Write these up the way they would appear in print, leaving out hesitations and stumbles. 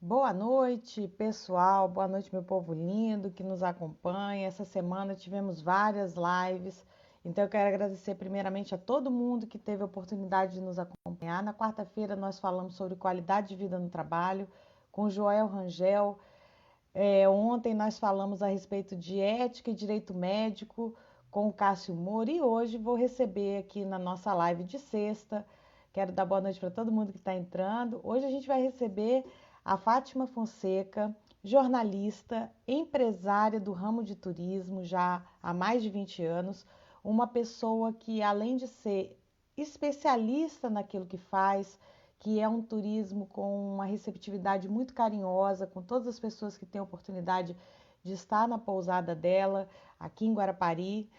Boa noite, pessoal. Boa noite, meu povo lindo que nos acompanha. Essa semana tivemos várias lives, então eu quero agradecer primeiramente a todo mundo que teve a oportunidade de nos acompanhar. Na quarta-feira nós falamos sobre qualidade de vida no trabalho com Joel Rangel. Ontem nós falamos a respeito de ética e direito médico com o Cássio Moura e hoje vou receber aqui na nossa live de sexta. Quero dar boa noite para todo mundo que está entrando. Hoje a gente vai receber a Fátima Fonseca, jornalista, empresária do ramo de turismo já há mais de 20 anos, uma pessoa que, além de ser especialista naquilo que faz, que é um turismo com uma receptividade muito carinhosa, com todas as pessoas que têm a oportunidade de estar na pousada dela, aqui em Guarapari.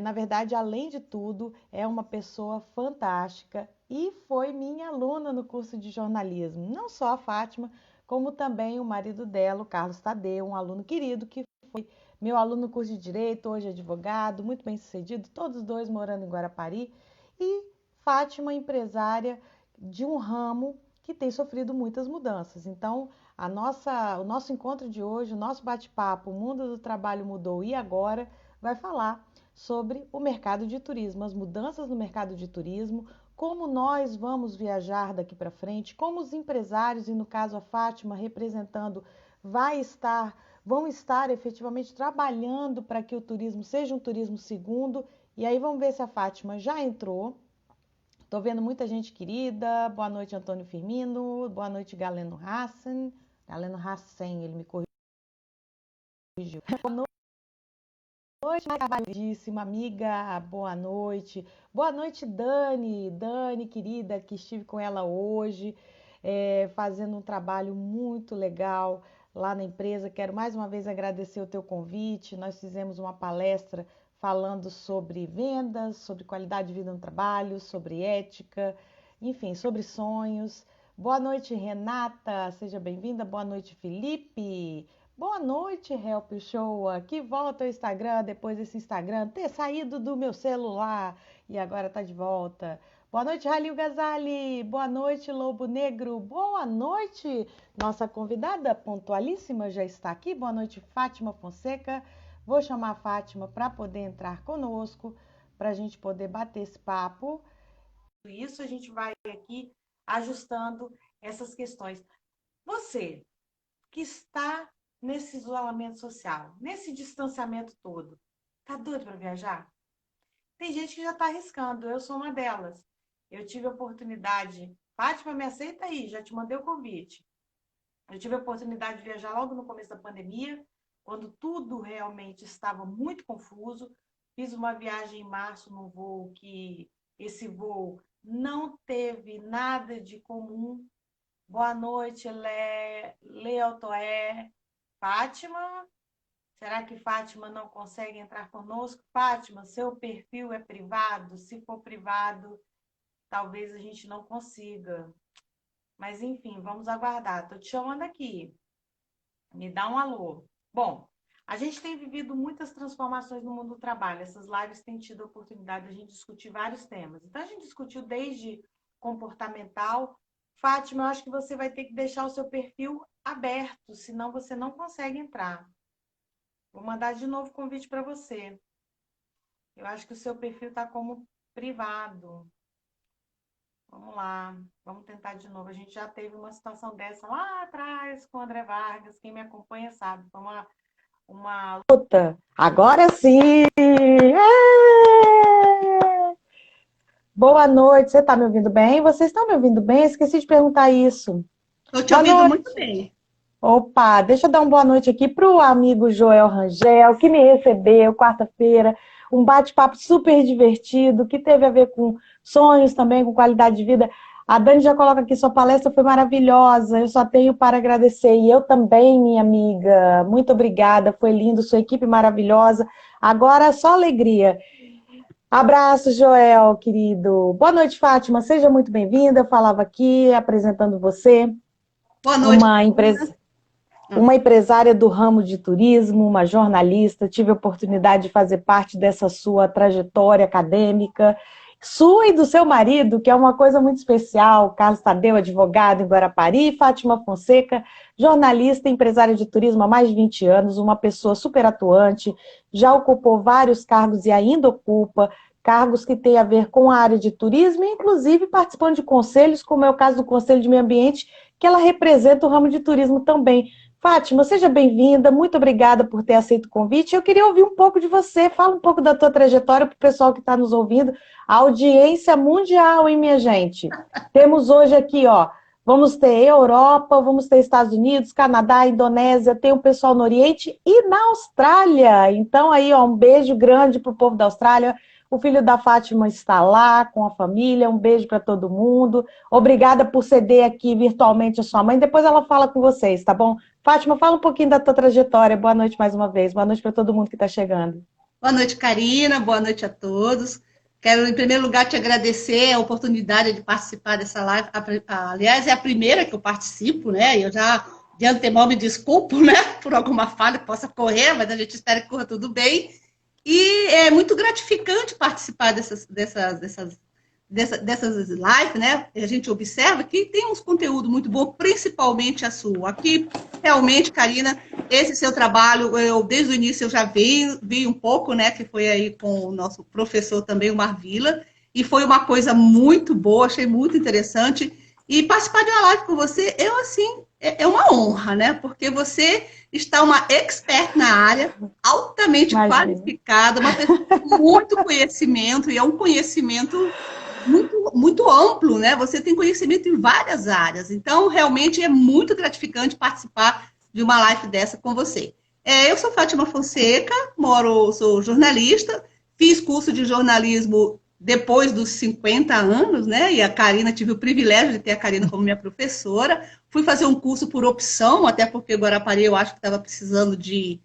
Na verdade, além de tudo, é uma pessoa fantástica e foi minha aluna no curso de jornalismo. Não só a Fátima, como também o marido dela, o Carlos Tadeu, um aluno querido que foi meu aluno no curso de Direito, hoje advogado, muito bem sucedido, todos os dois morando em Guarapari. E Fátima, empresária de um ramo que tem sofrido muitas mudanças. Então, o nosso encontro de hoje, o nosso bate-papo, o mundo do trabalho mudou e agora, vai falar sobre o mercado de turismo, as mudanças no mercado de turismo, como nós vamos viajar daqui para frente, como os empresários, e no caso a Fátima representando, vão estar efetivamente trabalhando para que o turismo seja um turismo segundo. E aí vamos ver se a Fátima já entrou. Estou vendo muita gente querida. Boa noite, Antônio Firmino. Boa noite, Galeno Hassen. Galeno Hassen, ele me corrigiu. Boa noite, trabalhadíssima amiga. Boa noite. Boa noite, Dani. Dani, querida, que estive com ela hoje, fazendo um trabalho muito legal lá na empresa. Quero mais uma vez agradecer o teu convite. Nós fizemos uma palestra falando sobre vendas, sobre qualidade de vida no trabalho, sobre ética, enfim, sobre sonhos. Boa noite, Renata, seja bem-vinda. Boa noite, Felipe. Boa noite, Help Show, que volta ao Instagram depois desse Instagram ter saído do meu celular e agora tá de volta. Boa noite, Halil Gazali. Boa noite, Lobo Negro. Boa noite, nossa convidada pontualíssima já está aqui. Boa noite, Fátima Fonseca. Vou chamar a Fátima para poder entrar conosco, para a gente poder bater esse papo. Isso a gente vai aqui ajustando essas questões. Você que está nesse isolamento social, nesse distanciamento todo, tá doido para viajar? Tem gente que já está arriscando, eu sou uma delas. Eu tive a oportunidade, Fátima, me aceita aí, já te mandei o convite. Eu tive a oportunidade de viajar logo no começo da pandemia, quando tudo realmente estava muito confuso. Fiz uma viagem em março num voo que esse voo não teve nada de comum. Boa noite, Leotoé. Fátima? Será que Fátima não consegue entrar conosco? Fátima, seu perfil é privado? Se for privado, talvez a gente não consiga. Mas enfim, vamos aguardar. Estou te chamando aqui. Me dá um alô. Bom, a gente tem vivido muitas transformações no mundo do trabalho. Essas lives têm tido a oportunidade de a gente discutir vários temas. Então, a gente discutiu desde comportamental. Fátima, eu acho que você vai ter que deixar o seu perfil aberto, senão você não consegue entrar. Vou mandar de novo o convite para você. Eu acho que o seu perfil está como privado. Vamos lá, vamos tentar de novo. A gente já teve uma situação dessa lá atrás com o André Vargas. Quem me acompanha sabe. Foi uma luta. Agora sim! Boa noite. Você está me ouvindo bem? Vocês estão me ouvindo bem? Esqueci de perguntar isso. Estou te Boa ouvindo noite. muito bem. Opa, deixa eu dar uma boa noite aqui para o amigo Joel Rangel, que me recebeu quarta-feira, um bate-papo super divertido, que teve a ver com sonhos também, com qualidade de vida. A Dani já coloca aqui, sua palestra foi maravilhosa, eu só tenho para agradecer. E eu também, minha amiga, muito obrigada, foi lindo, sua equipe maravilhosa. Agora só alegria. Abraço, Joel, querido. Boa noite, Fátima, seja muito bem-vinda. Eu falava aqui, apresentando você, Boa noite. uma empresária do ramo de turismo, uma jornalista, tive a oportunidade de fazer parte dessa sua trajetória acadêmica Sua e do seu marido, que é uma coisa muito especial, Carlos Tadeu, advogado em Guarapari, Fátima Fonseca, jornalista e empresária de turismo há mais de 20 anos, uma pessoa super atuante, já ocupou vários cargos e ainda ocupa, cargos que têm a ver com a área de turismo, inclusive participando de conselhos, como é o caso do Conselho de Meio Ambiente, que ela representa o ramo de turismo também. Fátima, seja bem-vinda, muito obrigada por ter aceito o convite. Eu queria ouvir um pouco de você, fala um pouco da tua trajetória para o pessoal que está nos ouvindo. A audiência mundial, hein, minha gente? Temos hoje aqui, ó, vamos ter Europa, vamos ter Estados Unidos, Canadá, Indonésia, tem um pessoal no Oriente e na Austrália. Então aí, ó, um beijo grande para o povo da Austrália. O filho da Fátima está lá com a família, um beijo para todo mundo. Obrigada por ceder aqui virtualmente a sua mãe. Depois ela fala com vocês, tá bom? Fátima, fala um pouquinho da tua trajetória. Boa noite mais uma vez. Boa noite para todo mundo que está chegando. Boa noite, Karina. Boa noite a todos. Quero, em primeiro lugar, te agradecer a oportunidade de participar dessa live. Aliás, é a primeira que eu participo, né? Eu já, de antemão, me desculpo, né? Por alguma falha que possa correr, mas a gente espera que corra tudo bem. E é muito gratificante participar dessas lives, né? A gente observa que tem uns conteúdos muito bons, principalmente a sua. Aqui, realmente, Karina, esse seu trabalho, desde o início eu já vi um pouco, né? Que foi aí com o nosso professor também, o Marvila, e foi uma coisa muito boa, achei muito interessante. E participar de uma live com você, é uma honra, né? Porque você está uma expert na área, altamente Imagina. qualificada, uma pessoa com muito conhecimento, e é um conhecimento muito amplo, né? Você tem conhecimento em várias áreas. Então, realmente é muito gratificante participar de uma live dessa com você. Eu sou Fátima Fonseca, sou jornalista, fiz curso de jornalismo depois dos 50 anos, né? E a Karina, tive o privilégio de ter a Karina como minha professora. Fui fazer um curso por opção, até porque Guarapari eu acho que estava precisando de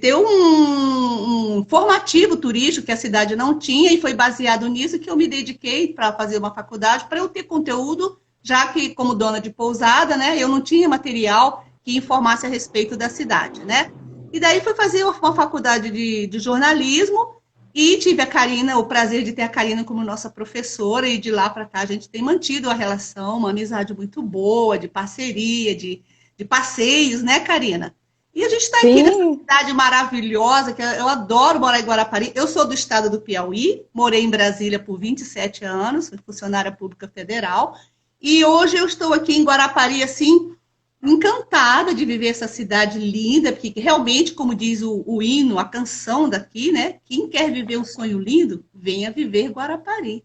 ter um formativo turístico que a cidade não tinha, e foi baseado nisso que eu me dediquei para fazer uma faculdade, para eu ter conteúdo, já que, como dona de pousada, né, eu não tinha material que informasse a respeito da cidade, né? E daí fui fazer uma faculdade de jornalismo e tive a Karina, o prazer de ter a Karina como nossa professora, e de lá para cá a gente tem mantido a relação, uma amizade muito boa, de parceria, de passeios, né, Karina? E a gente está aqui nessa Sim, cidade maravilhosa, que eu adoro morar em Guarapari. Eu sou do estado do Piauí, morei em Brasília por 27 anos, fui funcionária pública federal. E hoje eu estou aqui em Guarapari, assim, encantada de viver essa cidade linda, porque realmente, como diz o hino, a canção daqui, né? Quem quer viver um sonho lindo, venha viver Guarapari.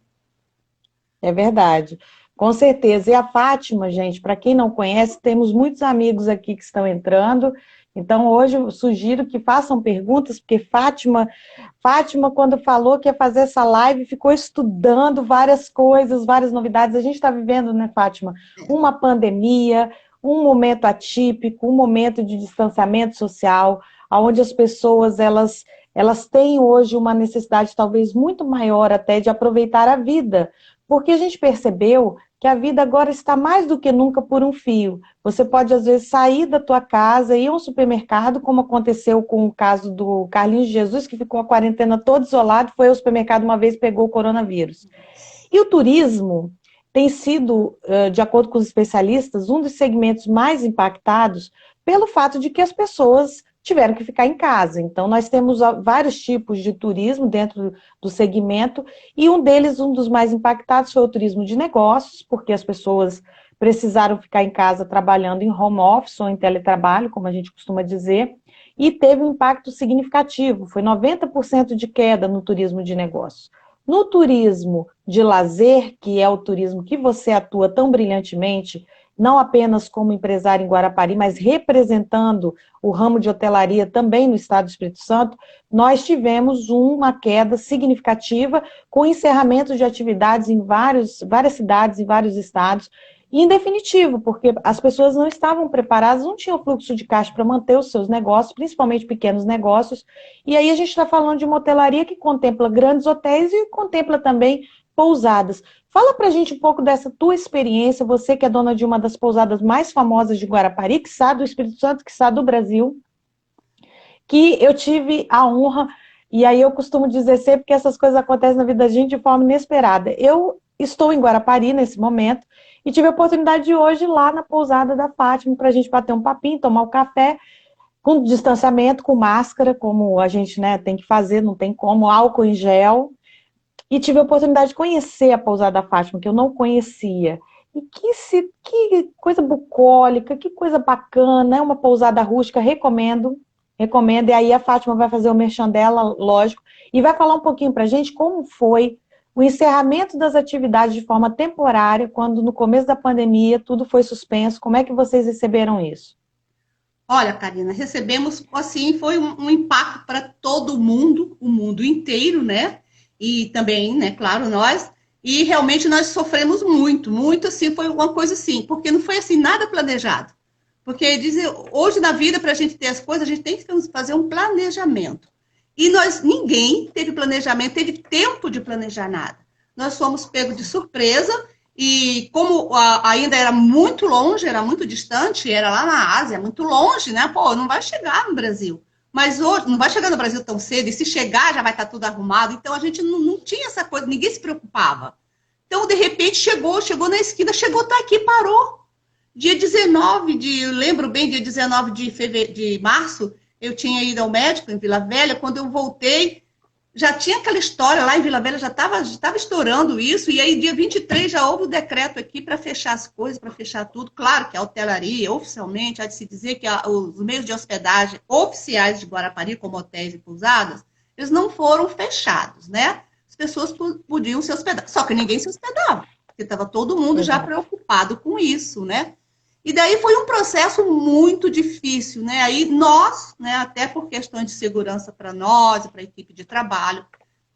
é verdade. Com certeza. E a Fátima, gente, para quem não conhece, temos muitos amigos aqui que estão entrando. Então, hoje eu sugiro que façam perguntas, porque Fátima, quando falou que ia fazer essa live, ficou estudando várias coisas, várias novidades. A gente está vivendo, né, Fátima, uma pandemia, um momento atípico, um momento de distanciamento social, onde as pessoas elas têm hoje uma necessidade talvez muito maior até de aproveitar a vida, porque a gente percebeu que a vida agora está mais do que nunca por um fio. Você pode, às vezes, sair da tua casa e ir a um supermercado, como aconteceu com o caso do Carlinhos Jesus, que ficou a quarentena todo isolado, foi ao supermercado uma vez e pegou o coronavírus. E o turismo tem sido, de acordo com os especialistas, um dos segmentos mais impactados pelo fato de que as pessoas tiveram que ficar em casa. Então, nós temos vários tipos de turismo dentro do segmento, e um deles, um dos mais impactados, foi o turismo de negócios, porque as pessoas precisaram ficar em casa trabalhando em home office ou em teletrabalho, como a gente costuma dizer, e teve um impacto significativo, foi 90% de queda no turismo de negócios. No turismo de lazer, que é o turismo que você atua tão brilhantemente, não apenas como empresário em Guarapari, mas representando o ramo de hotelaria também no estado do Espírito Santo, nós tivemos uma queda significativa com encerramento de atividades em várias cidades, em vários estados, e em definitivo, porque as pessoas não estavam preparadas, não tinham fluxo de caixa para manter os seus negócios, principalmente pequenos negócios, e aí a gente está falando de uma hotelaria que contempla grandes hotéis e contempla também pousadas. Fala pra gente um pouco dessa tua experiência, você que é dona de uma das pousadas mais famosas de Guarapari, quiçá do Espírito Santo, quiçá do Brasil, que eu tive a honra E aí eu costumo dizer sempre que essas coisas acontecem na vida da gente de forma inesperada. Eu estou em Guarapari nesse momento e tive a oportunidade de hoje ir lá na pousada da Fátima para a gente bater um papinho, tomar um café, com distanciamento, com máscara, como a gente, né, tem que fazer, não tem como, álcool em gel. E tive a oportunidade de conhecer a pousada da Fátima, que eu não conhecia. E que coisa bucólica, que coisa bacana, é uma pousada rústica, recomendo, recomendo. E aí a Fátima vai fazer o merchan dela, lógico, e vai falar um pouquinho para a gente como foi o encerramento das atividades de forma temporária, quando no começo da pandemia tudo foi suspenso. Como é que vocês receberam isso? Olha, Karina, recebemos, assim, foi um impacto para todo mundo, o mundo inteiro, né? E também, né, claro, nós. E realmente nós sofremos muito, muito, assim, foi uma coisa assim, porque não foi assim, nada planejado. Porque dizem, hoje na vida, para a gente ter as coisas, a gente tem que fazer um planejamento. E nós, ninguém teve planejamento, teve tempo de planejar nada. Nós fomos pegos de surpresa e como ainda era muito longe, era muito distante, era lá na Ásia, muito longe, né? Pô, não vai chegar no Brasil. Mas hoje, não vai chegar no Brasil tão cedo, e se chegar já vai estar tudo arrumado. Então a gente não tinha essa coisa, ninguém se preocupava. Então, de repente, chegou na esquina, chegou, tá aqui, parou. Dia 19 de, eu lembro bem, dia 19 de março, eu tinha ido ao médico em Vila Velha, quando eu voltei, já tinha aquela história lá em Vila Velha, já estava estourando isso, e aí dia 23 já houve o decreto aqui para fechar as coisas, para fechar tudo. Claro que a hotelaria, oficialmente, há de se dizer que os meios de hospedagem oficiais de Guarapari, como hotéis e pousadas, eles não foram fechados, né? As pessoas podiam se hospedar, só que ninguém se hospedava, porque estava todo mundo já Exato. preocupado com isso, né? E daí foi um processo muito difícil, né? Aí nós, né, até por questões de segurança para nós e para a equipe de trabalho,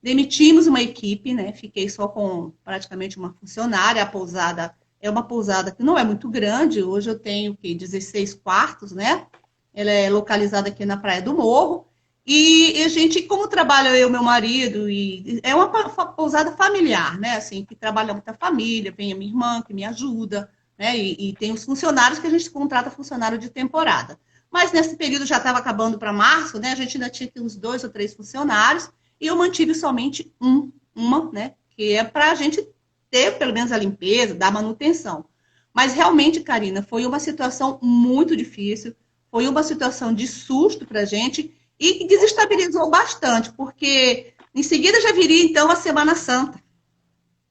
demitimos uma equipe, né? Fiquei só com praticamente uma funcionária. A pousada é uma pousada que não é muito grande. Hoje eu tenho que 16 quartos, né? Ela é localizada aqui na Praia do Morro. E a gente, como trabalha eu e meu marido, e é uma pousada familiar, né? Assim, que trabalha muita família, vem a minha irmã que me ajuda, né? E tem os funcionários que a gente contrata funcionário de temporada. Mas nesse período já estava acabando para março, né? A gente ainda tinha uns 2 ou 3 funcionários e eu mantive somente uma, né? Que é para a gente ter pelo menos a limpeza, dar manutenção. Mas realmente, Karina, foi uma situação muito difícil, foi uma situação de susto para a gente e que desestabilizou bastante, porque em seguida já viria então a Semana Santa.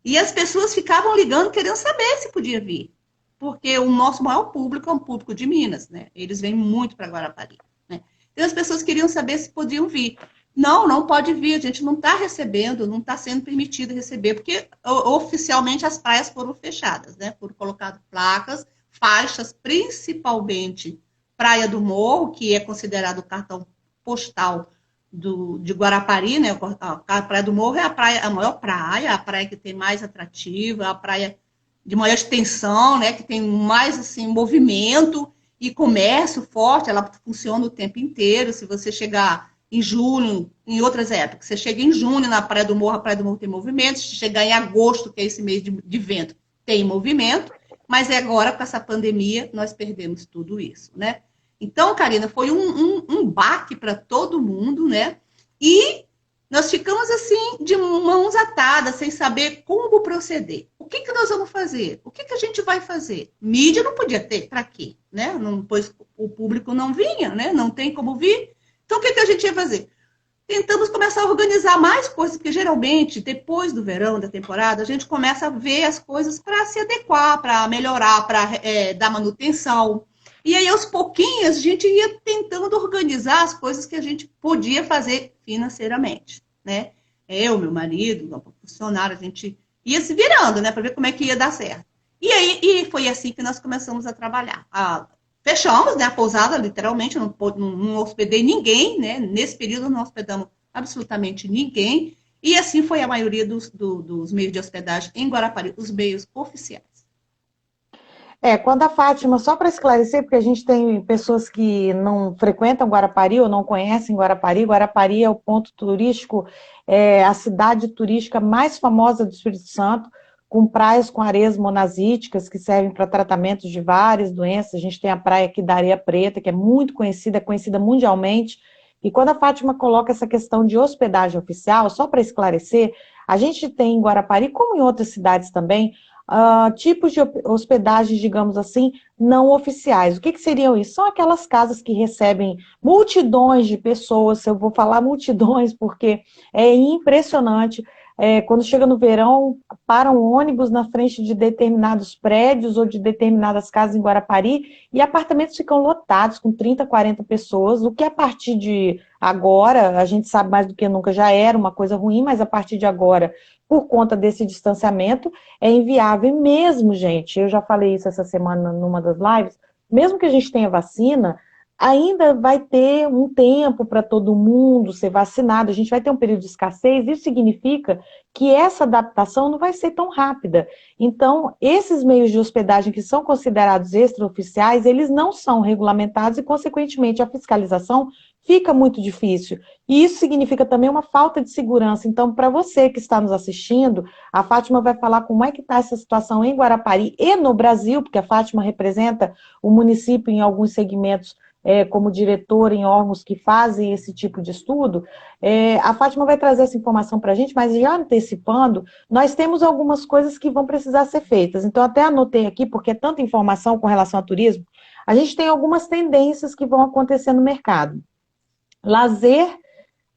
E as pessoas ficavam ligando querendo saber se podia vir, porque o nosso maior público é um público de Minas, né? Eles vêm muito para Guarapari, né? Então as pessoas queriam saber se podiam vir. Não, não pode vir, a gente não está recebendo, não está sendo permitido receber, porque oficialmente as praias foram fechadas, né? Foram colocadas placas, faixas, principalmente Praia do Morro, que é considerado o cartão postal de Guarapari, né? A Praia do Morro é a maior praia, a praia que tem mais atrativa, a praia de maior extensão, né? Que tem mais assim movimento e comércio forte, ela funciona o tempo inteiro. Se você chegar em julho, em outras épocas, você chega em junho na Praia do Morro, a Praia do Morro tem movimento. Se chegar em agosto, que é esse mês de vento, tem movimento. Mas agora, com essa pandemia, nós perdemos tudo isso, né? Então, Karina, foi um baque para todo mundo, né? E nós ficamos assim, de mãos atadas, sem saber como proceder. O que nós vamos fazer? O que a gente vai fazer? Mídia não podia ter, para quê? Né? Não, pois o público não vinha, né? Não tem como vir. Então, o que a gente ia fazer? Tentamos começar a organizar mais coisas, porque geralmente, depois do verão, da temporada, a gente começa a ver as coisas para se adequar, para melhorar, para dar manutenção. E aí, aos pouquinhos, a gente ia tentando organizar as coisas que a gente podia fazer financeiramente, né? Eu, meu marido, o funcionário, a gente ia se virando, né, para ver como é que ia dar certo. E aí, e foi assim que nós começamos a trabalhar. Fechamos, né, a pousada, literalmente, não hospedei ninguém, né? Nesse período não hospedamos absolutamente ninguém. E assim foi a maioria dos meios de hospedagem em Guarapari, os meios oficiais. Quando a Fátima, só para esclarecer, porque a gente tem pessoas que não frequentam Guarapari ou não conhecem Guarapari. Guarapari é o ponto turístico, a cidade turística mais famosa do Espírito Santo, com praias com areias monazíticas que servem para tratamento de várias doenças. A gente tem a praia aqui da Areia Preta, que é muito conhecida, é conhecida mundialmente E quando a Fátima coloca essa questão de hospedagem oficial, só para esclarecer, a gente tem em Guarapari, como em outras cidades também, tipos de hospedagens, digamos assim, não oficiais. O que seriam isso? São aquelas casas que recebem multidões de pessoas, eu vou falar multidões porque é impressionante. Quando chega no verão, param ônibus na frente de determinados prédios ou de determinadas casas em Guarapari e apartamentos ficam lotados com 30, 40 pessoas, o que a partir de agora, a gente sabe mais do que nunca, já era uma coisa ruim, mas a partir de agora, por conta desse distanciamento, é inviável. E mesmo, gente, eu já falei isso essa semana numa das lives, mesmo que a gente tenha vacina, ainda vai ter um tempo para todo mundo ser vacinado, a gente vai ter um período de escassez, isso significa que essa adaptação não vai ser tão rápida. Então, esses meios de hospedagem que são considerados extraoficiais, eles não são regulamentados e, consequentemente, a fiscalização fica muito difícil. E isso significa também uma falta de segurança. Então, para você que está nos assistindo, a Fátima vai falar como é que está essa situação em Guarapari e no Brasil, porque a Fátima representa o município em alguns segmentos como diretora em órgãos que fazem esse tipo de estudo, a Fátima vai trazer essa informação para a gente, mas já antecipando, nós temos algumas coisas que vão precisar ser feitas. Então, até anotei aqui, porque é tanta informação com relação ao turismo, a gente tem algumas tendências que vão acontecer no mercado. Lazer,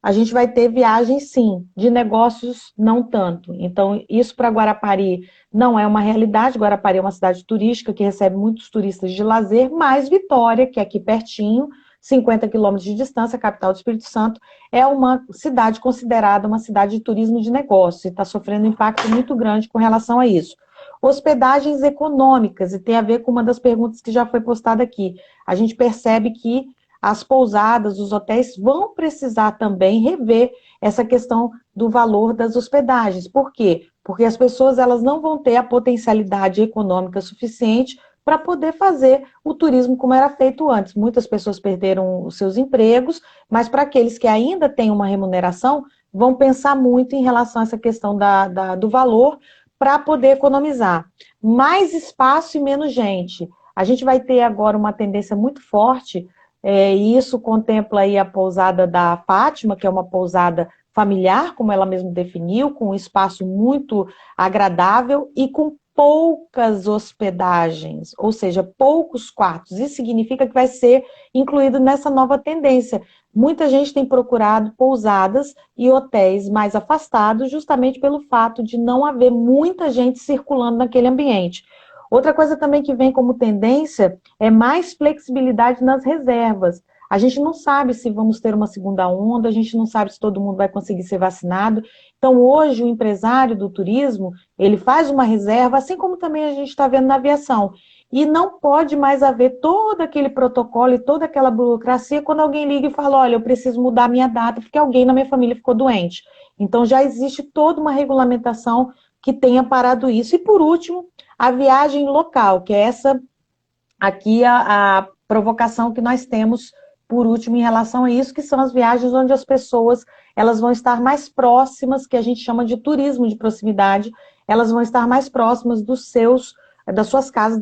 a gente vai ter viagens, sim, de negócios, não tanto. Então, isso para Guarapari não é uma realidade. Guarapari é uma cidade turística que recebe muitos turistas de lazer, mas Vitória, que é aqui pertinho, 50 quilômetros de distância, capital do Espírito Santo, é uma cidade considerada uma cidade de turismo de negócio e está sofrendo um impacto muito grande com relação a isso. Hospedagens econômicas, e tem a ver com uma das perguntas que já foi postada aqui. A gente percebe que as pousadas, os hotéis vão precisar também rever essa questão do valor das hospedagens. Por quê? Porque as pessoas elas não vão ter a potencialidade econômica suficiente para poder fazer o turismo como era feito antes. Muitas pessoas perderam os seus empregos, mas para aqueles que ainda têm uma remuneração, vão pensar muito em relação a essa questão do valor para poder economizar. Mais espaço e menos gente. A gente vai ter agora uma tendência muito forte. E isso contempla aí a pousada da Fátima, que é uma pousada familiar, como ela mesma definiu, com um espaço muito agradável e com poucas hospedagens, ou seja, poucos quartos. Isso significa que vai ser incluído nessa nova tendência. Muita gente tem procurado pousadas e hotéis mais afastados, justamente pelo fato de não haver muita gente circulando naquele ambiente. Outra coisa também que vem como tendência é mais flexibilidade nas reservas. A gente não sabe se vamos ter uma segunda onda, a gente não sabe se todo mundo vai conseguir ser vacinado. Então, hoje, o empresário do turismo, ele faz uma reserva, assim como também a gente está vendo na aviação. E não pode mais haver todo aquele protocolo e toda aquela burocracia quando alguém liga e fala, olha, eu preciso mudar a minha data porque alguém na minha família ficou doente. Então, já existe toda uma regulamentação que tenha parado isso. E, por último, a viagem local, que é essa aqui a provocação que nós temos por último em relação a isso, que são as viagens onde as pessoas elas vão estar mais próximas, que a gente chama de turismo de proximidade, elas vão estar mais próximas das suas casas,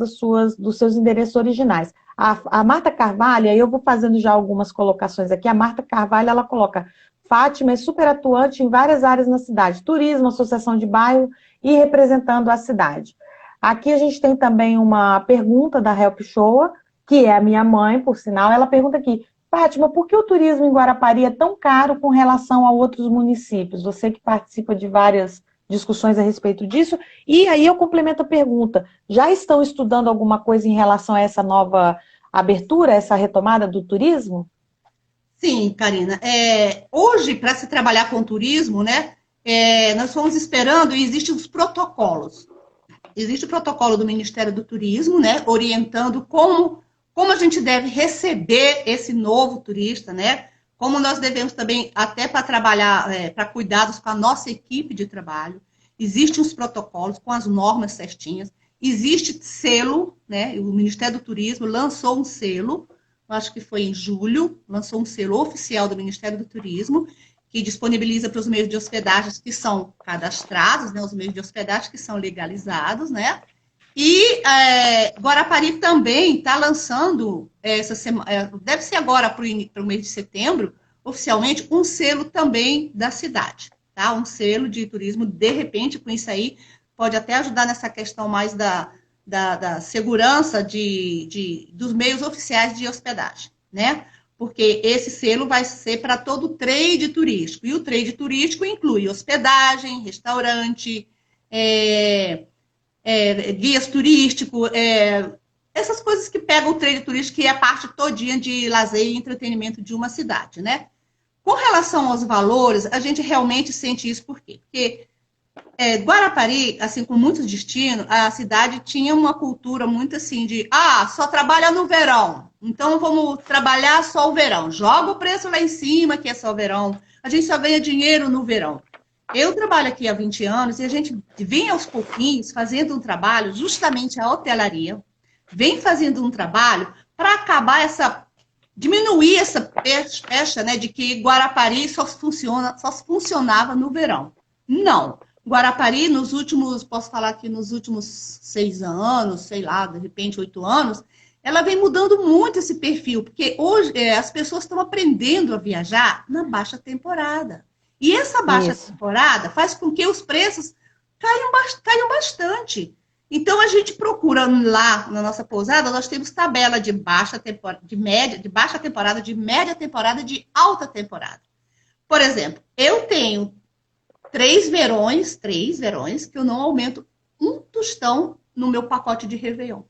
dos seus endereços originais. A Marta Carvalho, aí eu vou fazendo já algumas colocações aqui, a Marta Carvalho, ela coloca, Fátima é super atuante em várias áreas na cidade, turismo, associação de bairro e representando a cidade. Aqui a gente tem também uma pergunta da Help Show, que é a minha mãe, por sinal. Ela pergunta aqui, Fátima, por que o turismo em Guarapari é tão caro com relação a outros municípios? Você que participa de várias discussões a respeito disso. E aí eu complemento a pergunta, já estão estudando alguma coisa em relação a essa nova abertura, essa retomada do turismo? Sim, Karina. Hoje, para se trabalhar com turismo, né, nós fomos esperando e existem os protocolos. Existe o protocolo do Ministério do Turismo, né, orientando como a gente deve receber esse novo turista, né, como nós devemos também, até para trabalhar, para cuidados com a nossa equipe de trabalho. Existem os protocolos com as normas certinhas. Existe selo, né, o Ministério do Turismo lançou um selo, acho que foi em julho, lançou um selo oficial do Ministério do Turismo, que disponibiliza para os meios de hospedagem que são cadastrados, né, os meios de hospedagem que são legalizados, né? E Guarapari também está lançando essa semana, deve ser agora para o mês de setembro, oficialmente um selo também da cidade, tá? Um selo de turismo, de repente, com isso aí, pode até ajudar nessa questão mais da segurança dos meios oficiais de hospedagem, né? Porque esse selo vai ser para todo o trade turístico, e o trade turístico inclui hospedagem, restaurante, guias turísticos, essas coisas que pegam o trade turístico, que é a parte todinha de lazer e entretenimento de uma cidade, né? Com relação aos valores, a gente realmente sente isso por quê? Porque Guarapari, assim como muitos destinos, a cidade tinha uma cultura muito assim de só trabalha no verão, então vamos trabalhar só o verão, joga o preço lá em cima, que é só o verão, a gente só ganha dinheiro no verão. Eu trabalho aqui há 20 anos e a gente vem aos pouquinhos fazendo um trabalho, justamente a hotelaria, vem fazendo um trabalho para acabar diminuir essa pecha, né, de que Guarapari só funcionava no verão. Não. Guarapari, posso falar que nos últimos 6 anos, sei lá, de repente 8 anos, ela vem mudando muito esse perfil, porque hoje as pessoas estão aprendendo a viajar na baixa temporada. E essa baixa temporada faz com que os preços caiam bastante. Então, a gente procura lá na nossa pousada, nós temos tabela de baixa temporada, de baixa temporada, de média temporada, de alta temporada. Por exemplo, eu tenho 3 verões que eu não aumento um tostão no meu pacote de Réveillon.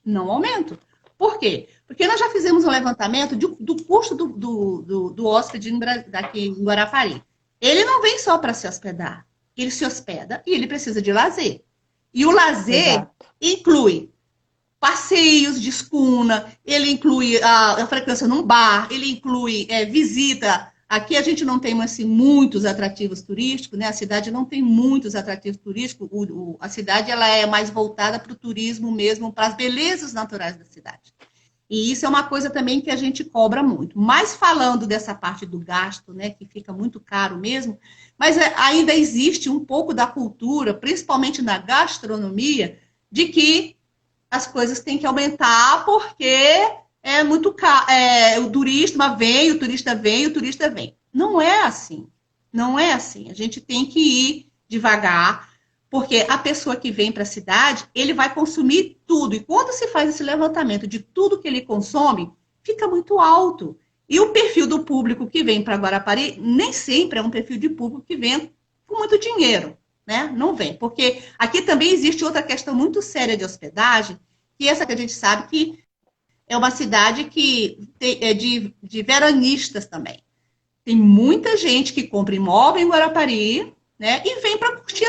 Não aumento. Por quê? Porque nós já fizemos um levantamento do custo do hóspede daqui em Guarapari. Ele não vem só para se hospedar. Ele se hospeda e ele precisa de lazer. E o lazer inclui passeios de escuna, ele inclui a frequência num bar, ele inclui visita. Aqui a gente não tem assim, muitos atrativos turísticos, né? A cidade não tem muitos atrativos turísticos. A cidade ela é mais voltada para o turismo mesmo, para as belezas naturais da cidade. E isso é uma coisa também que a gente cobra muito. Mas falando dessa parte do gasto, né, que fica muito caro mesmo, mas ainda existe um pouco da cultura, principalmente na gastronomia, de que as coisas têm que aumentar porque é muito caro. O turista vem, o turista vem, o turista vem. Não é assim. Não é assim. A gente tem que ir devagar, porque a pessoa que vem para a cidade, ele vai consumir tudo. E quando se faz esse levantamento de tudo que ele consome, fica muito alto. E o perfil do público que vem para Guarapari nem sempre é um perfil de público que vem com muito dinheiro, né? Não vem. Porque aqui também existe outra questão muito séria de hospedagem, que essa que a gente sabe que é uma cidade que é de veranistas também. Tem muita gente que compra imóvel em Guarapari, né, e vem para curte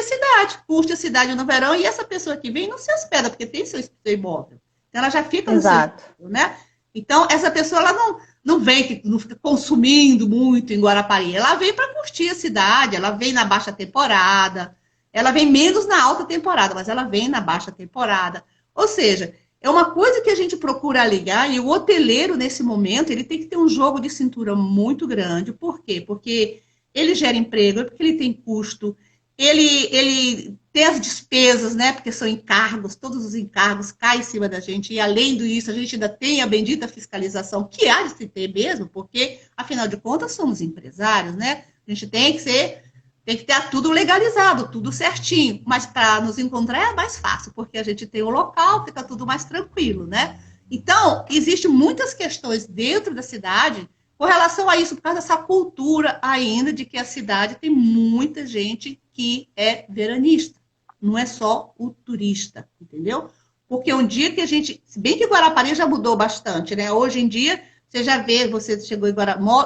a cidade no verão, e essa pessoa que vem não se hospeda, porque tem seu imóvel. Então, ela já fica no seu imóvel, né? Então, essa pessoa ela não vem, não fica consumindo muito em Guarapari, ela vem para curtir a cidade, ela vem na baixa temporada, ela vem menos na alta temporada, mas ela vem na baixa temporada. Ou seja, é uma coisa que a gente procura ligar, e o hoteleiro, nesse momento, ele tem que ter um jogo de cintura muito grande. Por quê? Porque ele gera emprego, porque ele tem custo, ele tem as despesas, né? Porque são encargos, todos os encargos caem em cima da gente, e além disso, a gente ainda tem a bendita fiscalização, que há de se ter mesmo, porque, afinal de contas, somos empresários, né? A gente tem que ter tudo legalizado, tudo certinho, mas para nos encontrar é mais fácil, porque a gente tem o local, fica tudo mais tranquilo, né? Então, existem muitas questões dentro da cidade com relação a isso, por causa dessa cultura ainda de que a cidade tem muita gente que é veranista, não é só o turista, entendeu? Porque um dia que se bem que Guarapari já mudou bastante, né? Hoje em dia, você já vê, você chegou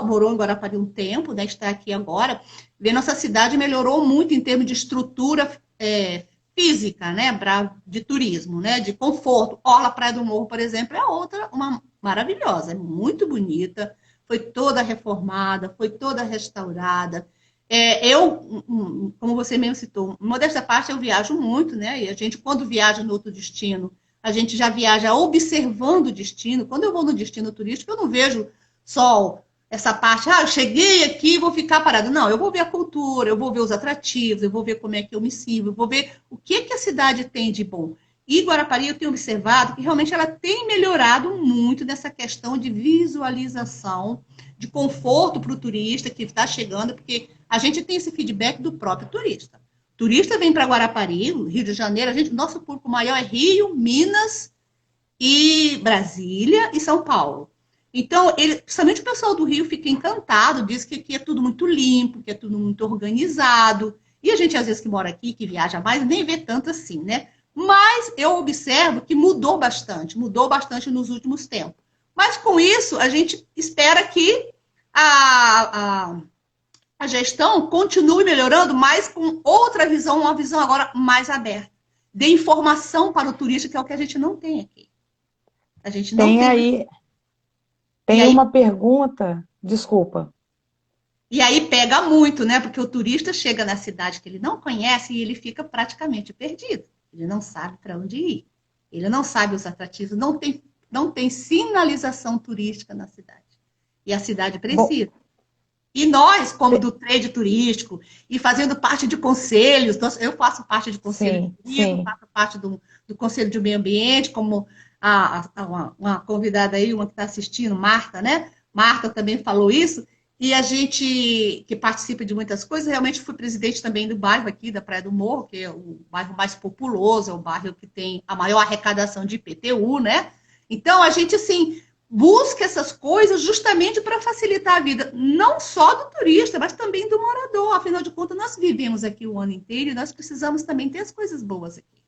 morou em Guarapari um tempo, né? Está aqui agora, vê nossa cidade melhorou muito em termos de estrutura física, né? De turismo, né? De conforto. Orla Praia do Morro, por exemplo, é uma maravilhosa, é muito bonita, foi toda reformada, foi toda restaurada. Como você mesmo citou, modéstia à parte, eu viajo muito, né? E a gente, quando viaja no outro destino, a gente já viaja observando o destino. Quando eu vou no destino turístico, eu não vejo só essa parte, eu cheguei aqui, vou ficar parado. Não, eu vou ver a cultura, eu vou ver os atrativos, eu vou ver como é que eu me sirvo, eu vou ver o que a cidade tem de bom. E Guarapari, eu tenho observado que realmente ela tem melhorado muito nessa questão de visualização de conforto para o turista que está chegando, porque a gente tem esse feedback do próprio turista. O turista vem para Guarapari, Rio de Janeiro, nosso público maior é Rio, Minas e Brasília e São Paulo. Então, principalmente o pessoal do Rio fica encantado, diz que aqui é tudo muito limpo, que é tudo muito organizado. E a gente, às vezes, que mora aqui, que viaja mais, nem vê tanto assim, né? Mas eu observo que mudou bastante nos últimos tempos. Mas com isso, a gente espera que a gestão continue melhorando, mas com outra visão, uma visão agora mais aberta. Dê informação para o turista, que é o que a gente não tem aqui. A gente não tem. Tem uma pergunta, desculpa. E aí pega muito, né? Porque o turista chega na cidade que ele não conhece e ele fica praticamente perdido. Ele não sabe para onde ir. Ele não sabe os atrativos, não tem sinalização turística na cidade. E a cidade precisa. Bom, e nós, como do trade turístico, e fazendo parte de conselhos, eu faço parte de conselho turístico, faço parte do Conselho de Meio Ambiente, como uma convidada aí, uma que está assistindo, Marta, né? Marta também falou isso. E a gente, que participa de muitas coisas, realmente fui presidente também do bairro aqui, da Praia do Morro, que é o bairro mais populoso, é o bairro que tem a maior arrecadação de IPTU, né? Então, a gente, assim, busca essas coisas justamente para facilitar a vida, não só do turista, mas também do morador. Afinal de contas, nós vivemos aqui o ano inteiro e nós precisamos também ter as coisas boas aqui.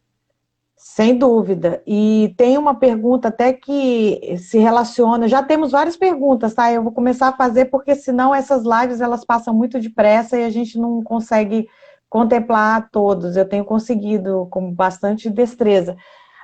Sem dúvida. E tem uma pergunta até que se relaciona, já temos várias perguntas, tá? Eu vou começar a fazer porque senão essas lives elas passam muito depressa e a gente não consegue contemplar todos. Eu tenho conseguido com bastante destreza.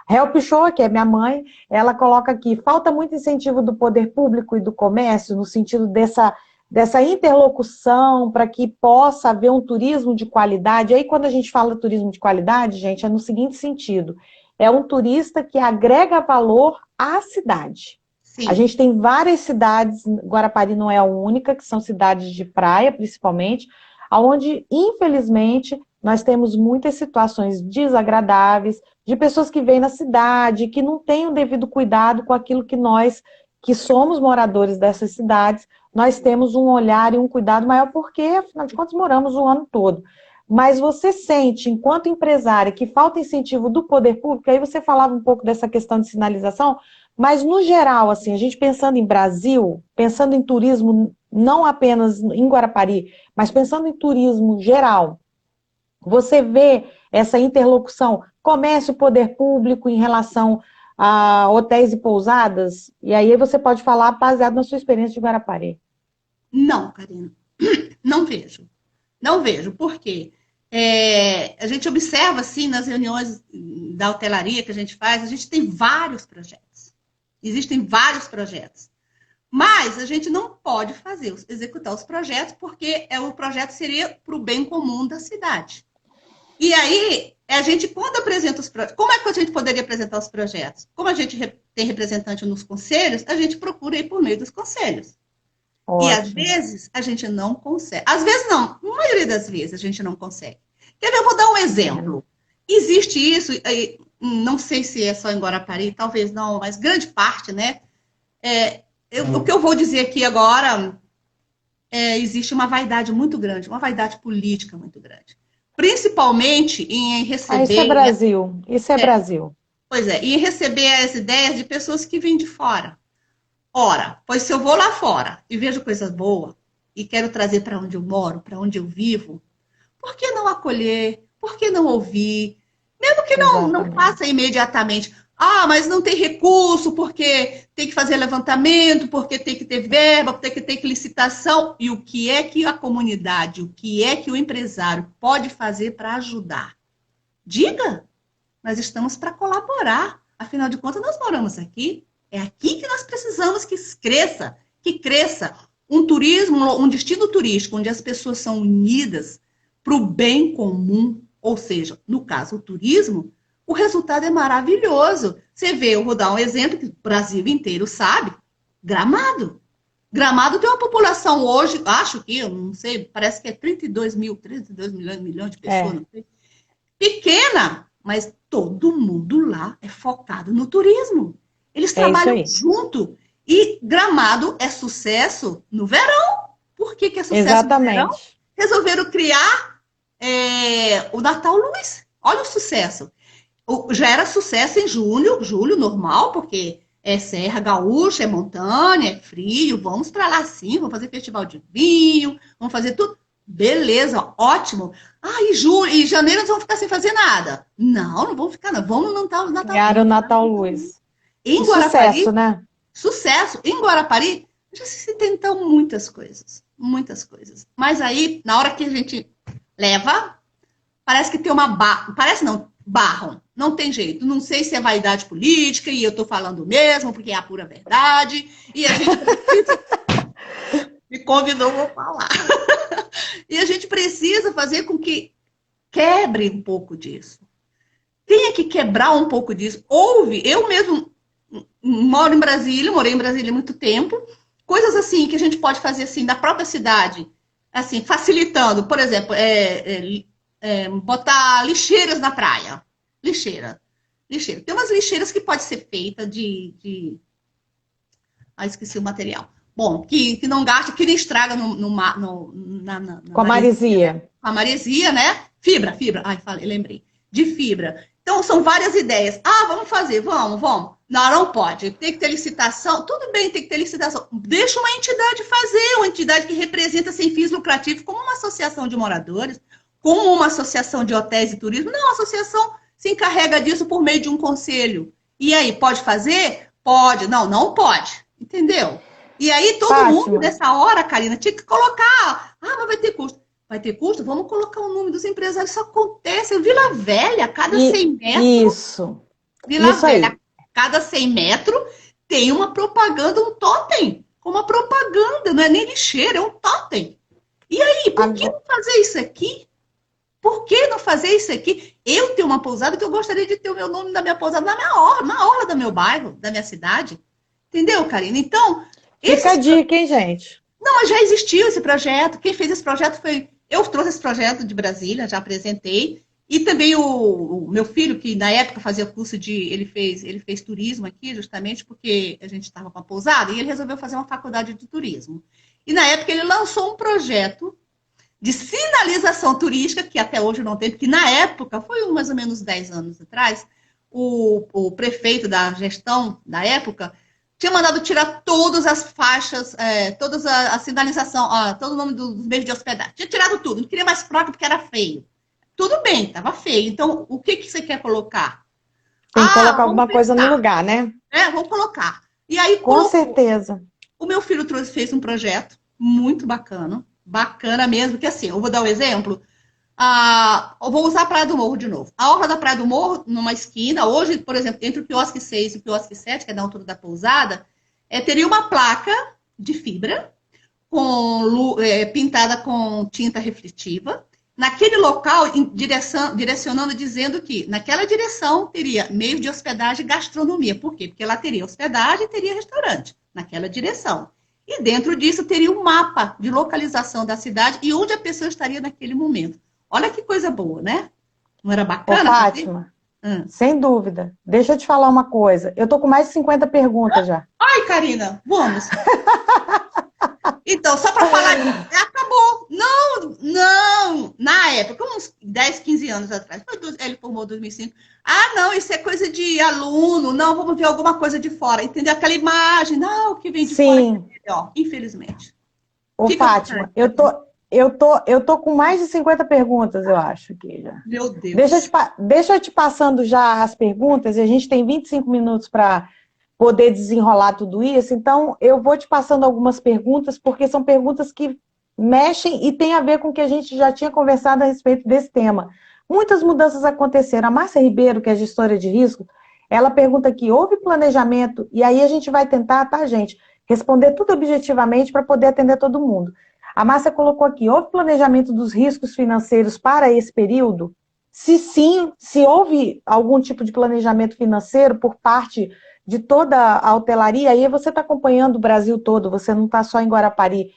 Help Show, que é minha mãe, ela coloca aqui, falta muito incentivo do poder público e do comércio no sentido dessa interlocução para que possa haver um turismo de qualidade. Aí, quando a gente fala turismo de qualidade, gente, é no seguinte sentido, é um turista que agrega valor à cidade. Sim. A gente tem várias cidades, Guarapari não é a única, que são cidades de praia, principalmente, onde, infelizmente, nós temos muitas situações desagradáveis, de pessoas que vêm na cidade, que não têm o devido cuidado com aquilo que nós, que somos moradores dessas cidades, nós temos um olhar e um cuidado maior, porque, afinal de contas, moramos o ano todo. Mas você sente, enquanto empresária, que falta incentivo do poder público, aí você falava um pouco dessa questão de sinalização, mas no geral, assim, a gente pensando em Brasil, pensando em turismo, não apenas em Guarapari, mas pensando em turismo geral, você vê essa interlocução, comércio, poder público em relação a hotéis e pousadas? E aí você pode falar baseado na sua experiência de Guarapari. Não, Karina, não vejo. Não vejo, por quê? A gente observa, assim, nas reuniões da hotelaria que a gente faz, a gente tem vários projetos. Existem vários projetos. Mas a gente não pode executar os projetos, porque o projeto seria para o bem comum da cidade. E aí, a gente, quando apresenta os projetos, como é que a gente poderia apresentar os projetos? Como a gente tem representante nos conselhos, a gente procura ir por meio dos conselhos. Ótimo. E às vezes a gente não consegue. Às vezes não, na maioria das vezes a gente não consegue. Quer ver? Eu vou dar um exemplo. Existe isso, não sei se é só em Guarapari, talvez não, mas grande parte, né? O que eu vou dizer aqui agora, existe uma vaidade muito grande, uma vaidade política muito grande. Principalmente em receber... isso é Brasil, isso é Brasil. Pois é, e receber as ideias de pessoas que vêm de fora. Ora, pois se eu vou lá fora e vejo coisas boas e quero trazer para onde eu moro, para onde eu vivo, por que não acolher? Por que não ouvir? Mesmo que não faça imediatamente. Ah, mas não tem recurso, porque tem que fazer levantamento, porque tem que ter verba, porque tem que ter licitação. E o que é que a comunidade, o que é que o empresário pode fazer para ajudar? Diga, nós estamos para colaborar. Afinal de contas, nós moramos aqui. É aqui que nós precisamos que cresça um turismo, um destino turístico, onde as pessoas são unidas para o bem comum, ou seja, no caso, o turismo, o resultado é maravilhoso. Você vê, eu vou dar um exemplo que o Brasil inteiro sabe, Gramado. Gramado tem uma população hoje, acho que, eu não sei, parece que é 32 milhões de pessoas, não sei. Pequena, mas todo mundo lá é focado no turismo. Eles trabalham junto E Gramado é sucesso no verão. Por que que é sucesso Exatamente. no verão? Resolveram criar o Natal Luz. Olha o sucesso. Já era sucesso em julho normal, porque é Serra Gaúcha, é montanha, é frio, vamos para lá sim, vamos fazer festival de vinho, vamos fazer tudo. Beleza, ótimo. Ah, e janeiro nós vamos ficar sem fazer nada. Não vamos ficar, não. Vamos no Natal. Criaram o Natal Luz. Em E Guarapari, sucesso, né? sucesso. Em Guarapari, já se tentam muitas coisas. Muitas coisas. Mas aí, na hora que a gente leva, parece que tem uma barra. Parece não, barram. Não tem jeito. Não sei se é vaidade política, e eu tô falando mesmo, porque é a pura verdade. E a gente precisa... Me convidou, vou falar. E a gente precisa fazer com que quebre um pouco disso. Tem que quebrar um pouco disso. Eu mesmo moro em Brasília, morei em Brasília há muito tempo, coisas assim que a gente pode fazer assim da própria cidade, assim, facilitando, por exemplo, botar lixeiras na praia. Lixeira. Tem umas lixeiras que pode ser feita esqueci o material. Bom, que não gasta, que nem estraga Com a maresia. Com a maresia, né? Fibra. Ai, lembrei. De fibra. Então, são várias ideias. Ah, vamos fazer, vamos. Não pode. Tem que ter licitação. Tudo bem, tem que ter licitação. Deixa uma entidade fazer, uma entidade que representa sem fins lucrativos, como uma associação de moradores, como uma associação de hotéis e turismo. Não, a associação se encarrega disso por meio de um conselho. E aí, pode fazer? Pode. Não pode. Entendeu? E aí, todo mundo, nessa hora, Karina, tinha que colocar. Ah, mas vai ter custo. Vai ter custo? Vamos colocar o nome dos empresários. Isso acontece. Em Vila Velha, cada 100 metros. Isso. Vila Velha, cada 100 metros tem uma propaganda, um totem. Uma propaganda, não é nem lixeira, é um totem. E aí, por que não fazer isso aqui? Por que não fazer isso aqui? Eu tenho uma pousada que eu gostaria de ter o meu nome da minha pousada na orla do meu bairro, da minha cidade. Entendeu, Karina? Então... Fica a dica, hein, gente? Não, mas já existiu esse projeto. Quem fez esse projeto foi... Eu trouxe esse projeto de Brasília, já apresentei. E também o meu filho, que na época fazia curso de... Ele fez turismo aqui, justamente porque a gente estava com a pousada, e ele resolveu fazer uma faculdade de turismo. E na época ele lançou um projeto de sinalização turística, que até hoje não tem, porque na época, foi mais ou menos 10 anos atrás, o prefeito da gestão da época... tinha mandado tirar todas as faixas, toda a sinalização, todo o nome dos meios de hospedagem. Tinha tirado tudo, não queria mais placa porque era feio. Tudo bem, estava feio. Então, o que você quer colocar? Tem que colocar alguma coisa no lugar, né? Vou colocar. E aí, com certeza. O meu filho fez um projeto muito bacana mesmo, que assim, eu vou dar um exemplo. Eu vou usar a Praia do Morro de novo. A orla da Praia do Morro, numa esquina, hoje, por exemplo, entre o quiosque 6 e o quiosque 7, que é da altura da pousada, teria uma placa de fibra pintada com tinta refletiva, naquele local, direcionando, dizendo que naquela direção teria meio de hospedagem e gastronomia. Por quê? Porque lá teria hospedagem e teria restaurante, naquela direção. E dentro disso teria um mapa de localização da cidade e onde a pessoa estaria naquele momento. Olha que coisa boa, né? Não era bacana? Ô, Fátima, sem dúvida. Deixa eu te falar uma coisa. Eu tô com mais de 50 perguntas já. Ai, Karina, vamos. Então, só para falar, acabou. Não. Na época, uns 10, 15 anos atrás, ele formou em 2005. Não, isso é coisa de aluno. Não, vamos ver alguma coisa de fora. Entendeu? Aquela imagem, não, que vem de fora é melhor, infelizmente. Ô, Fátima, eu tô com mais de 50 perguntas, eu acho, aqui já. Meu Deus. Deixa eu te passando já as perguntas, e a gente tem 25 minutos para poder desenrolar tudo isso, então eu vou te passando algumas perguntas, porque são perguntas que mexem e tem a ver com o que a gente já tinha conversado a respeito desse tema. Muitas mudanças aconteceram. A Márcia Ribeiro, que é gestora de risco, ela pergunta aqui, houve planejamento? E aí a gente vai tentar, tá, gente, responder tudo objetivamente para poder atender todo mundo. A Márcia colocou aqui, houve planejamento dos riscos financeiros para esse período? Se sim, se houve algum tipo de planejamento financeiro por parte de toda a hotelaria, aí você está acompanhando o Brasil todo, você não está só em Guarapari.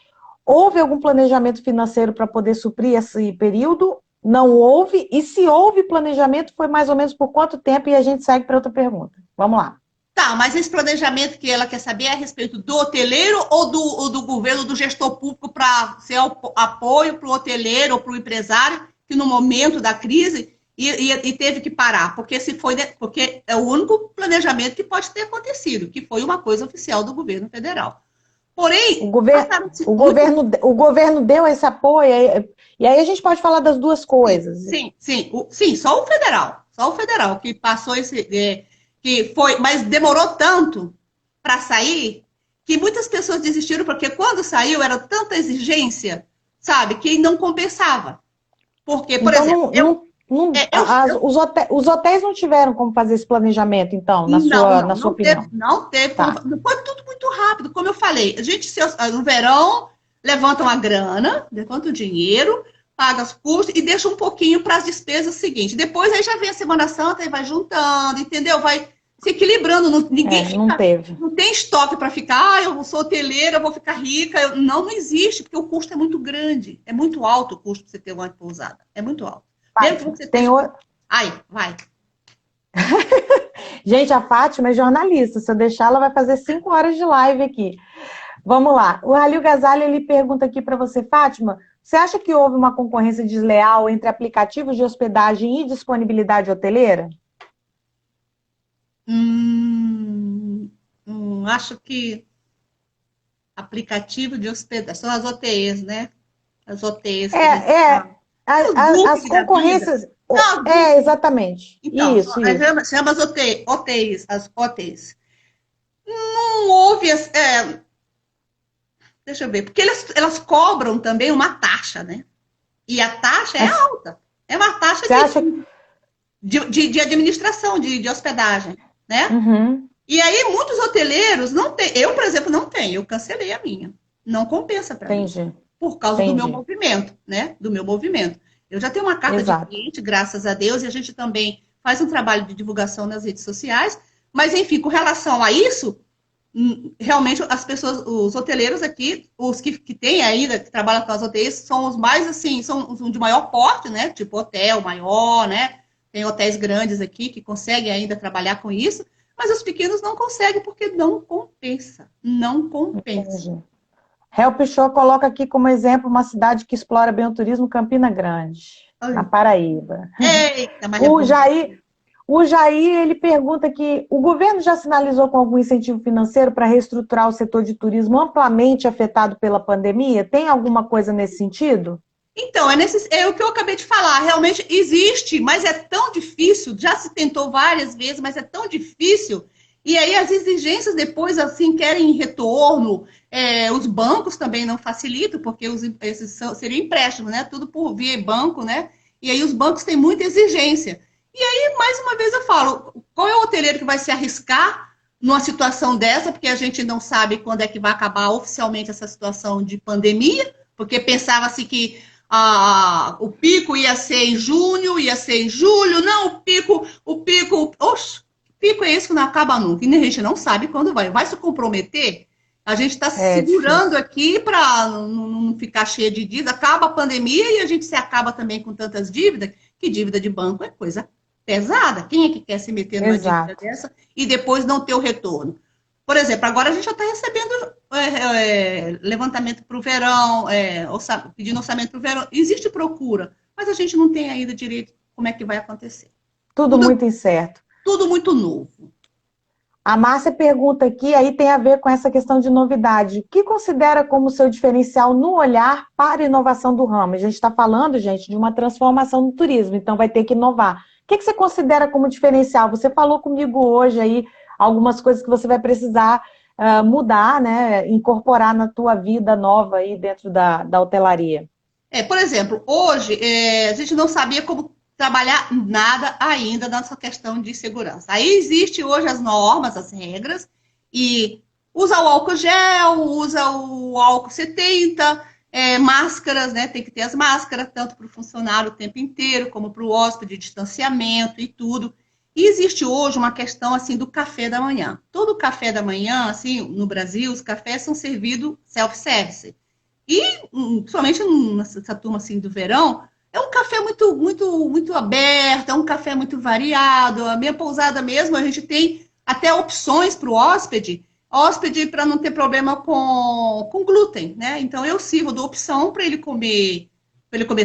Houve algum planejamento financeiro para poder suprir esse período? Não houve? E se houve planejamento, foi mais ou menos por quanto tempo? E a gente segue para outra pergunta. Vamos lá. Tá, mas esse planejamento que ela quer saber é a respeito do hoteleiro ou do governo, do gestor público, para ser apoio para o hoteleiro ou para o empresário que no momento da crise e teve que parar, porque se foi, porque é o único planejamento que pode ter acontecido, que foi uma coisa oficial do governo federal. O Porém, governo, o governo deu esse apoio, e aí a gente pode falar das duas coisas. Sim, só o federal que passou que foi, mas demorou tanto para sair que muitas pessoas desistiram, porque quando saiu era tanta exigência, sabe, que não compensava. Porque, por Então, exemplo, os hotéis não tiveram como fazer esse planejamento, então, na sua opinião? Não teve. Tá. Foi tudo muito rápido, como eu falei. A gente, no verão, levanta uma grana, levanta o dinheiro, paga os custos e deixa um pouquinho para as despesas seguintes. Depois, aí já vem a Semana Santa e vai juntando, entendeu? Vai se equilibrando. Ninguém não teve. Não tem estoque para ficar, eu sou hoteleira, eu vou ficar rica. Não existe, porque o custo é muito grande. É muito alto o custo para você ter uma pousada. É muito alto. Mesmo que você tenha... Aí, vai. Gente, a Fátima é jornalista. Se eu deixar, ela vai fazer 5 horas de live aqui. Vamos lá. O Halil Ghazali, ele pergunta aqui para você, Fátima, você acha que houve uma concorrência desleal entre aplicativos de hospedagem e disponibilidade hoteleira? Acho que aplicativo de hospedagem, são as OTAs, né? As OTAs. As concorrências... exatamente. Então, isso. Chama as OTAs. Não houve... deixa eu ver. Porque elas cobram também uma taxa, né? E a taxa é alta. É uma taxa de administração, de hospedagem, né? Uhum. E aí, muitos hoteleiros não têm. Eu, por exemplo, não tenho. Eu cancelei a minha. Não compensa para mim. Por causa do meu movimento, né? Do meu movimento. Eu já tenho uma carta de cliente, graças a Deus, e a gente também faz um trabalho de divulgação nas redes sociais. Mas, enfim, com relação a isso, realmente as pessoas, os hoteleiros aqui, os que têm ainda, que trabalham com as hotéis, são os mais, assim, são os de maior porte, né? Tipo hotel maior, né? Tem hotéis grandes aqui que conseguem ainda trabalhar com isso. Mas os pequenos não conseguem porque não compensa. Não compensa. Help Show coloca aqui como exemplo uma cidade que explora bem o turismo, Campina Grande, na Paraíba. Eita, mas o Jair, ele pergunta que o governo já sinalizou com algum incentivo financeiro para reestruturar o setor de turismo amplamente afetado pela pandemia? Tem alguma coisa nesse sentido? Então, é o que eu acabei de falar. Realmente existe, mas é tão difícil. Já se tentou várias vezes, mas é tão difícil. E aí as exigências depois, assim, querem retorno. Os bancos também não facilitam, porque esses seriam empréstimos, né? Tudo por via banco, né? E aí os bancos têm muita exigência. E aí, mais uma vez, eu falo, qual é o hoteleiro que vai se arriscar numa situação dessa? Porque a gente não sabe quando é que vai acabar oficialmente essa situação de pandemia, porque pensava-se que o pico ia ser em junho, ia ser em julho. Não, o pico é esse que não acaba nunca. E a gente não sabe quando vai. Vai se comprometer? A gente está se segurando aqui para não ficar cheia de dívidas. Acaba a pandemia e a gente se acaba também com tantas dívidas, que dívida de banco é coisa pesada. Quem é que quer se meter numa dívida dessa e depois não ter o retorno? Por exemplo, agora a gente já está recebendo levantamento para o verão, pedindo orçamento para o verão. Existe procura, mas a gente não tem ainda direito como é que vai acontecer. Tudo muito incerto. Tudo muito novo. A Márcia pergunta aqui, aí tem a ver com essa questão de novidade. O que considera como seu diferencial no olhar para a inovação do ramo? A gente está falando, gente, de uma transformação no turismo, então vai ter que inovar. O que você considera como diferencial? Você falou comigo hoje aí algumas coisas que você vai precisar mudar, né? Incorporar na tua vida nova aí dentro da hotelaria. Por exemplo, hoje a gente não sabia como trabalhar nada ainda nessa questão de segurança. Aí existe hoje as normas, as regras, e usa o álcool gel, usa o álcool 70, máscaras, né? Tem que ter as máscaras, tanto para o funcionário o tempo inteiro, como para o hóspede, distanciamento e tudo. E existe hoje uma questão, assim, do café da manhã. Todo café da manhã, assim, no Brasil, os cafés são servidos self-service. E, principalmente nessa turma, assim, do verão, é um café muito, muito, muito aberto, é um café muito variado. A minha pousada mesmo, a gente tem até opções para o hóspede para não ter problema com glúten, né? Então eu sirvo da opção para ele comer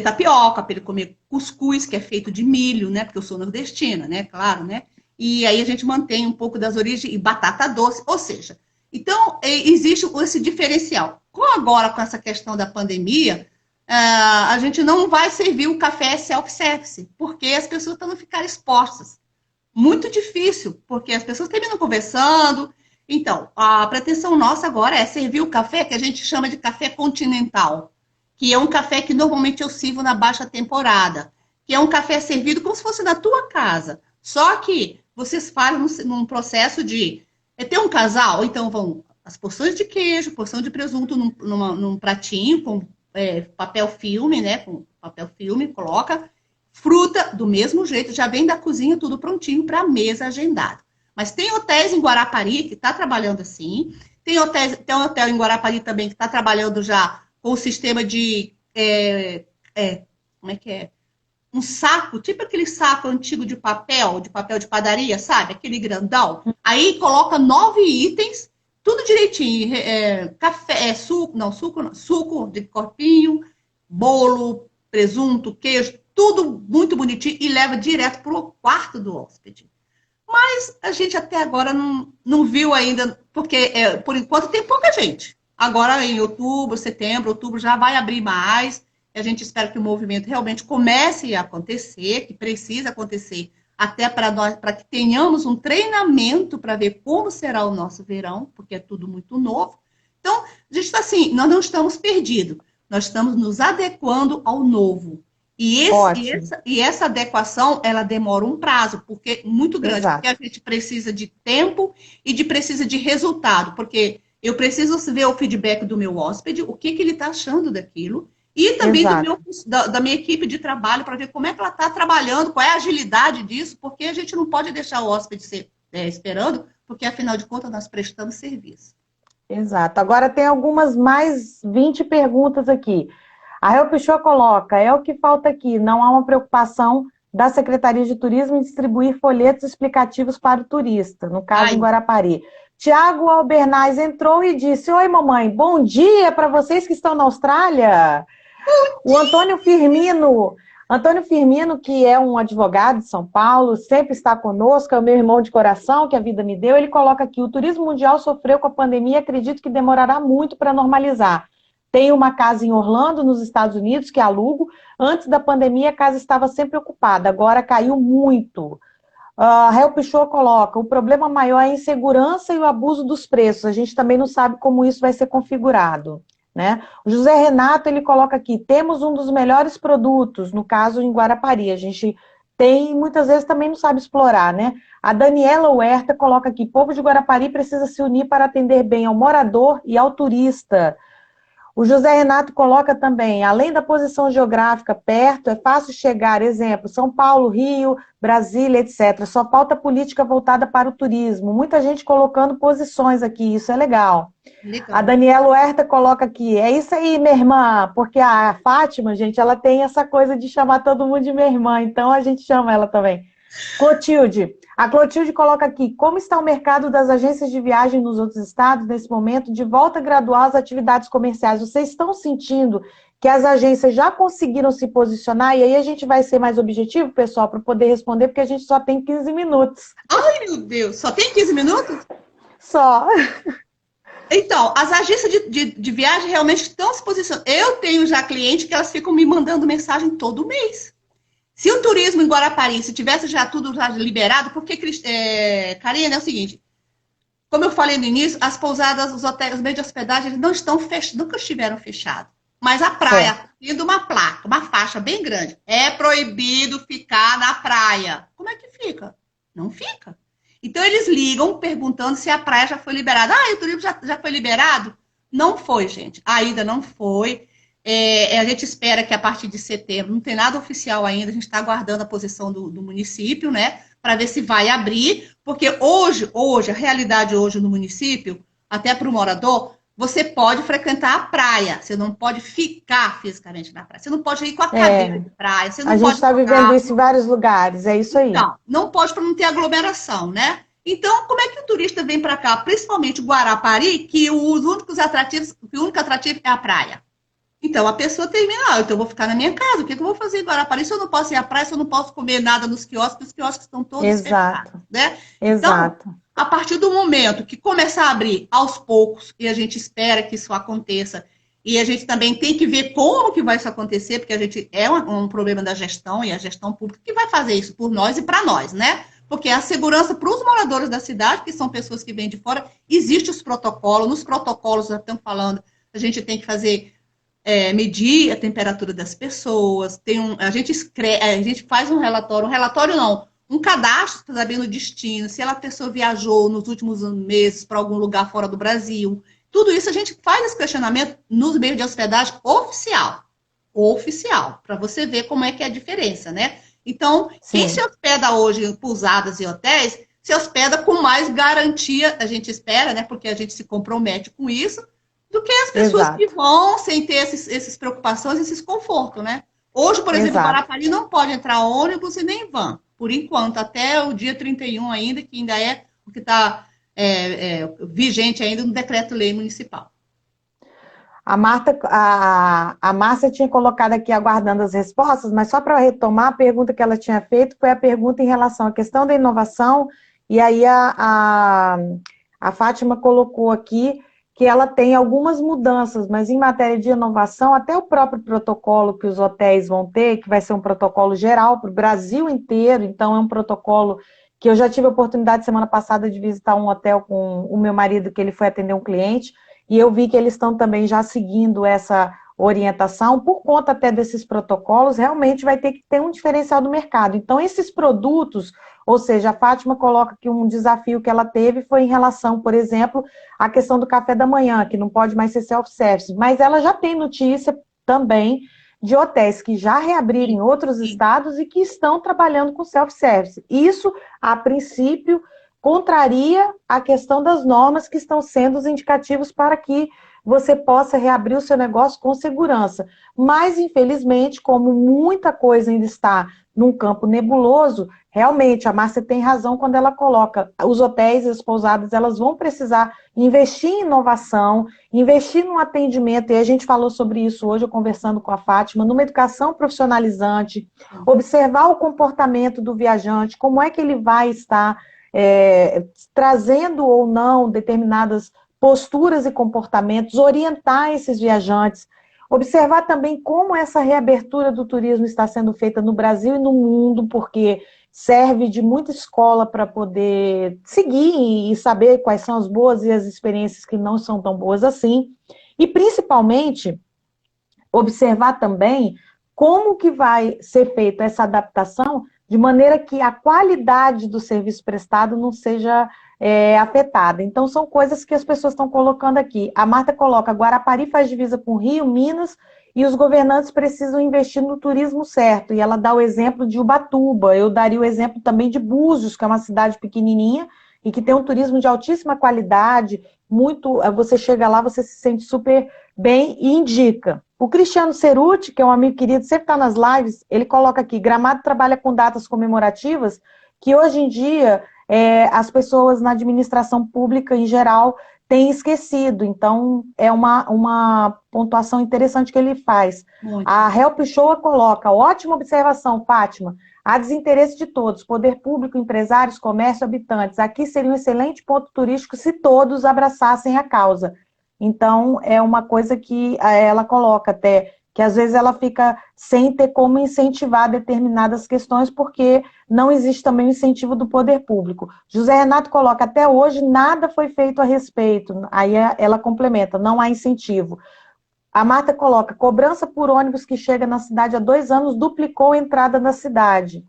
tapioca, para ele comer cuscuz, que é feito de milho, né? Porque eu sou nordestina, né? Claro, né? E aí a gente mantém um pouco das origens e batata doce, ou seja, então existe esse diferencial. Agora, com essa questão da pandemia, a gente não vai servir o café self-service, porque as pessoas estão não ficar expostas. Muito difícil, porque as pessoas terminam conversando. Então, a pretensão nossa agora é servir o café que a gente chama de café continental, que é um café que normalmente eu sirvo na baixa temporada, que é um café servido como se fosse na tua casa. Só que vocês fazem num processo de ter um casal, então vão as porções de queijo, porção de presunto num pratinho com papel filme, né? Com papel filme, coloca fruta do mesmo jeito, já vem da cozinha tudo prontinho para a mesa agendada. Mas tem hotéis em Guarapari que está trabalhando assim, tem um hotel em Guarapari também que está trabalhando já com o sistema de como é que é? Um saco, tipo aquele saco antigo de papel de padaria, sabe? Aquele grandão. Aí coloca 9 itens, tudo direitinho. Café, suco de corpinho, bolo, presunto, queijo, tudo muito bonitinho e leva direto para o quarto do hóspede. Mas a gente até agora não viu ainda, porque por enquanto tem pouca gente. Agora em outubro já vai abrir mais. A gente espera que o movimento realmente comece a acontecer, que precisa acontecer, até para que tenhamos um treinamento para ver como será o nosso verão, porque é tudo muito novo. Então, a gente está assim, nós não estamos perdidos, nós estamos nos adequando ao novo. E essa adequação, ela demora um prazo, porque muito grande, Exato. porque a gente precisa de tempo e precisa de resultado, porque eu preciso ver o feedback do meu hóspede, o que ele está achando daquilo, e também da minha equipe de trabalho, para ver como é que ela está trabalhando, qual é a agilidade disso, porque a gente não pode deixar o hóspede esperando, porque, afinal de contas, nós prestamos serviço. Exato. Agora tem algumas mais 20 perguntas aqui. A Rael Pichot coloca, é o que falta aqui, não há uma preocupação da Secretaria de Turismo em distribuir folhetos explicativos para o turista, no caso em Guarapari. Tiago Albernaz entrou e disse, oi mamãe, bom dia para vocês que estão na Austrália. O Antônio Firmino, que é um advogado de São Paulo, sempre está conosco, é o meu irmão de coração, que a vida me deu, ele coloca aqui, o turismo mundial sofreu com a pandemia, acredito que demorará muito para normalizar. Tenho uma casa em Orlando, nos Estados Unidos, que alugo. Antes da pandemia, a casa estava sempre ocupada, agora caiu muito. Rael Pichot coloca, o problema maior é a insegurança e o abuso dos preços, a gente também não sabe como isso vai ser configurado. Né? O José Renato, ele coloca aqui, temos um dos melhores produtos, no caso em Guarapari, a gente tem, muitas vezes também não sabe explorar, né? A Daniela Huerta coloca aqui, povo de Guarapari precisa se unir para atender bem ao morador e ao turista. O José Renato coloca também, além da posição geográfica perto, é fácil chegar, exemplo, São Paulo, Rio, Brasília, etc. Só falta política voltada para o turismo. Muita gente colocando posições aqui, isso é legal. A Daniela Huerta coloca aqui, é isso aí, minha irmã, porque a Fátima, gente, ela tem essa coisa de chamar todo mundo de minha irmã, então a gente chama ela também. Clotilde, a Clotilde coloca aqui, como está o mercado das agências de viagem nos outros estados nesse momento, de volta gradual às atividades comerciais? Vocês estão sentindo que as agências já conseguiram se posicionar? E aí a gente vai ser mais objetivo, pessoal, para poder responder, porque a gente só tem 15 minutos. Ai, meu Deus, só tem 15 minutos? Só. Então, as agências de viagem realmente estão se posicionando. Eu tenho já clientes que elas ficam me mandando mensagem todo mês. Se o turismo em Guarapari, se tivesse já tudo já liberado, porque, Karina, é o seguinte, como eu falei no início, as pousadas, os hotéis, os meios de hospedagem, eles não estão fechados, nunca estiveram fechados. Mas a praia, tendo uma placa, uma faixa bem grande, é proibido ficar na praia. Como é que fica? Não fica. Então, eles ligam perguntando se a praia já foi liberada. Ah, o turismo já foi liberado? Não foi, gente. Ainda não foi. A gente espera que a partir de setembro, não tem nada oficial ainda, a gente está aguardando a posição do município, né? Para ver se vai abrir, porque hoje, a realidade hoje no município, até para o morador, você pode frequentar a praia, você não pode ficar fisicamente na praia, você não pode ir com a cadeira de praia, você não a pode... gente está vivendo isso em vários lugares, é isso aí. Não pode para não ter aglomeração, né? Então, como é que o turista vem para cá, principalmente Guarapari, que os únicos atrativos, o único atrativo é a praia? Então, a pessoa termina, então eu vou ficar na minha casa, o que eu vou fazer em Guarapari? Se eu não posso ir à praia, se eu não posso comer nada nos quiosques, os quiosques estão todos fechados, Exato, né? Então, exato. a partir do momento que começar a abrir aos poucos, e a gente espera que isso aconteça, e a gente também tem que ver como que vai isso acontecer, porque a gente é um problema da gestão, e a gestão pública que vai fazer isso por nós e para nós, né? Porque a segurança para os moradores da cidade, que são pessoas que vêm de fora, existe os protocolos, nos protocolos já estão falando, a gente tem que fazer medir a temperatura das pessoas, a gente faz um relatório não, um cadastro sabendo o destino, se a pessoa viajou nos últimos meses para algum lugar fora do Brasil. Tudo isso a gente faz esse questionamento nos meios de hospedagem oficial, para você ver como é que é a diferença, né? Então, quem se Sim, hospeda hoje em pousadas e hotéis, se hospeda com mais garantia, a gente espera, né? Porque a gente se compromete com isso, do que as pessoas que exato, vão sem ter essas preocupações, esses confortos, né? Hoje, por exemplo, em exato. Guarapari não pode entrar ônibus e nem van, por enquanto, até o dia 31 ainda, que ainda é o que está vigente ainda no decreto-lei municipal. A Márcia tinha colocado aqui aguardando as respostas, mas só para retomar a pergunta que ela tinha feito, foi a pergunta em relação à questão da inovação, e aí a Fátima colocou aqui que ela tem algumas mudanças, mas em matéria de inovação, até o próprio protocolo que os hotéis vão ter, que vai ser um protocolo geral para o Brasil inteiro, então é um protocolo que eu já tive a oportunidade semana passada de visitar um hotel com o meu marido, que ele foi atender um cliente, e eu vi que eles estão também já seguindo essa orientação, por conta até desses protocolos, realmente vai ter que ter um diferencial do mercado. Então, esses produtos, ou seja, a Fátima coloca que um desafio que ela teve foi em relação, por exemplo, à questão do café da manhã, que não pode mais ser self-service, mas ela já tem notícia também de hotéis que já reabriram em Sim, outros sim. estados e que estão trabalhando com self-service. Isso, a princípio, contraria a questão das normas que estão sendo os indicativos para que você possa reabrir o seu negócio com segurança. Mas, infelizmente, como muita coisa ainda está num campo nebuloso, realmente, a Márcia tem razão quando ela coloca os hotéis e as pousadas, elas vão precisar investir em inovação, investir no atendimento, e a gente falou sobre isso hoje, eu conversando com a Fátima, numa educação profissionalizante, observar o comportamento do viajante, como é que ele vai estar trazendo ou não determinadas posturas e comportamentos, orientar esses viajantes, observar também como essa reabertura do turismo está sendo feita no Brasil e no mundo, porque serve de muita escola para poder seguir e saber quais são as boas e as experiências que não são tão boas assim, e principalmente observar também como que vai ser feita essa adaptação de maneira que a qualidade do serviço prestado não seja afetada. Então, são coisas que as pessoas estão colocando aqui. A Marta coloca, Guarapari faz divisa com Rio, Minas, e os governantes precisam investir no turismo certo. E ela dá o exemplo de Ubatuba. Eu daria o exemplo também de Búzios, que é uma cidade pequenininha e que tem um turismo de altíssima qualidade, muito, você chega lá, você se sente super bem e indica. O Cristiano Ceruti, que é um amigo querido, sempre está nas lives, ele coloca aqui, Gramado trabalha com datas comemorativas que hoje em dia as pessoas na administração pública em geral têm esquecido. Então, é uma pontuação interessante que ele faz. Muito. A Help Show coloca, ótima observação, Fátima, há desinteresse de todos, poder público, empresários, comércio, habitantes. Aqui seria um excelente ponto turístico se todos abraçassem a causa. Então, é uma coisa que ela coloca até, que às vezes ela fica sem ter como incentivar determinadas questões, porque não existe também o incentivo do poder público. José Renato coloca, até hoje nada foi feito a respeito. Aí ela complementa, não há incentivo. A Marta coloca, cobrança por ônibus que chega na cidade há 2 anos duplicou a entrada na cidade.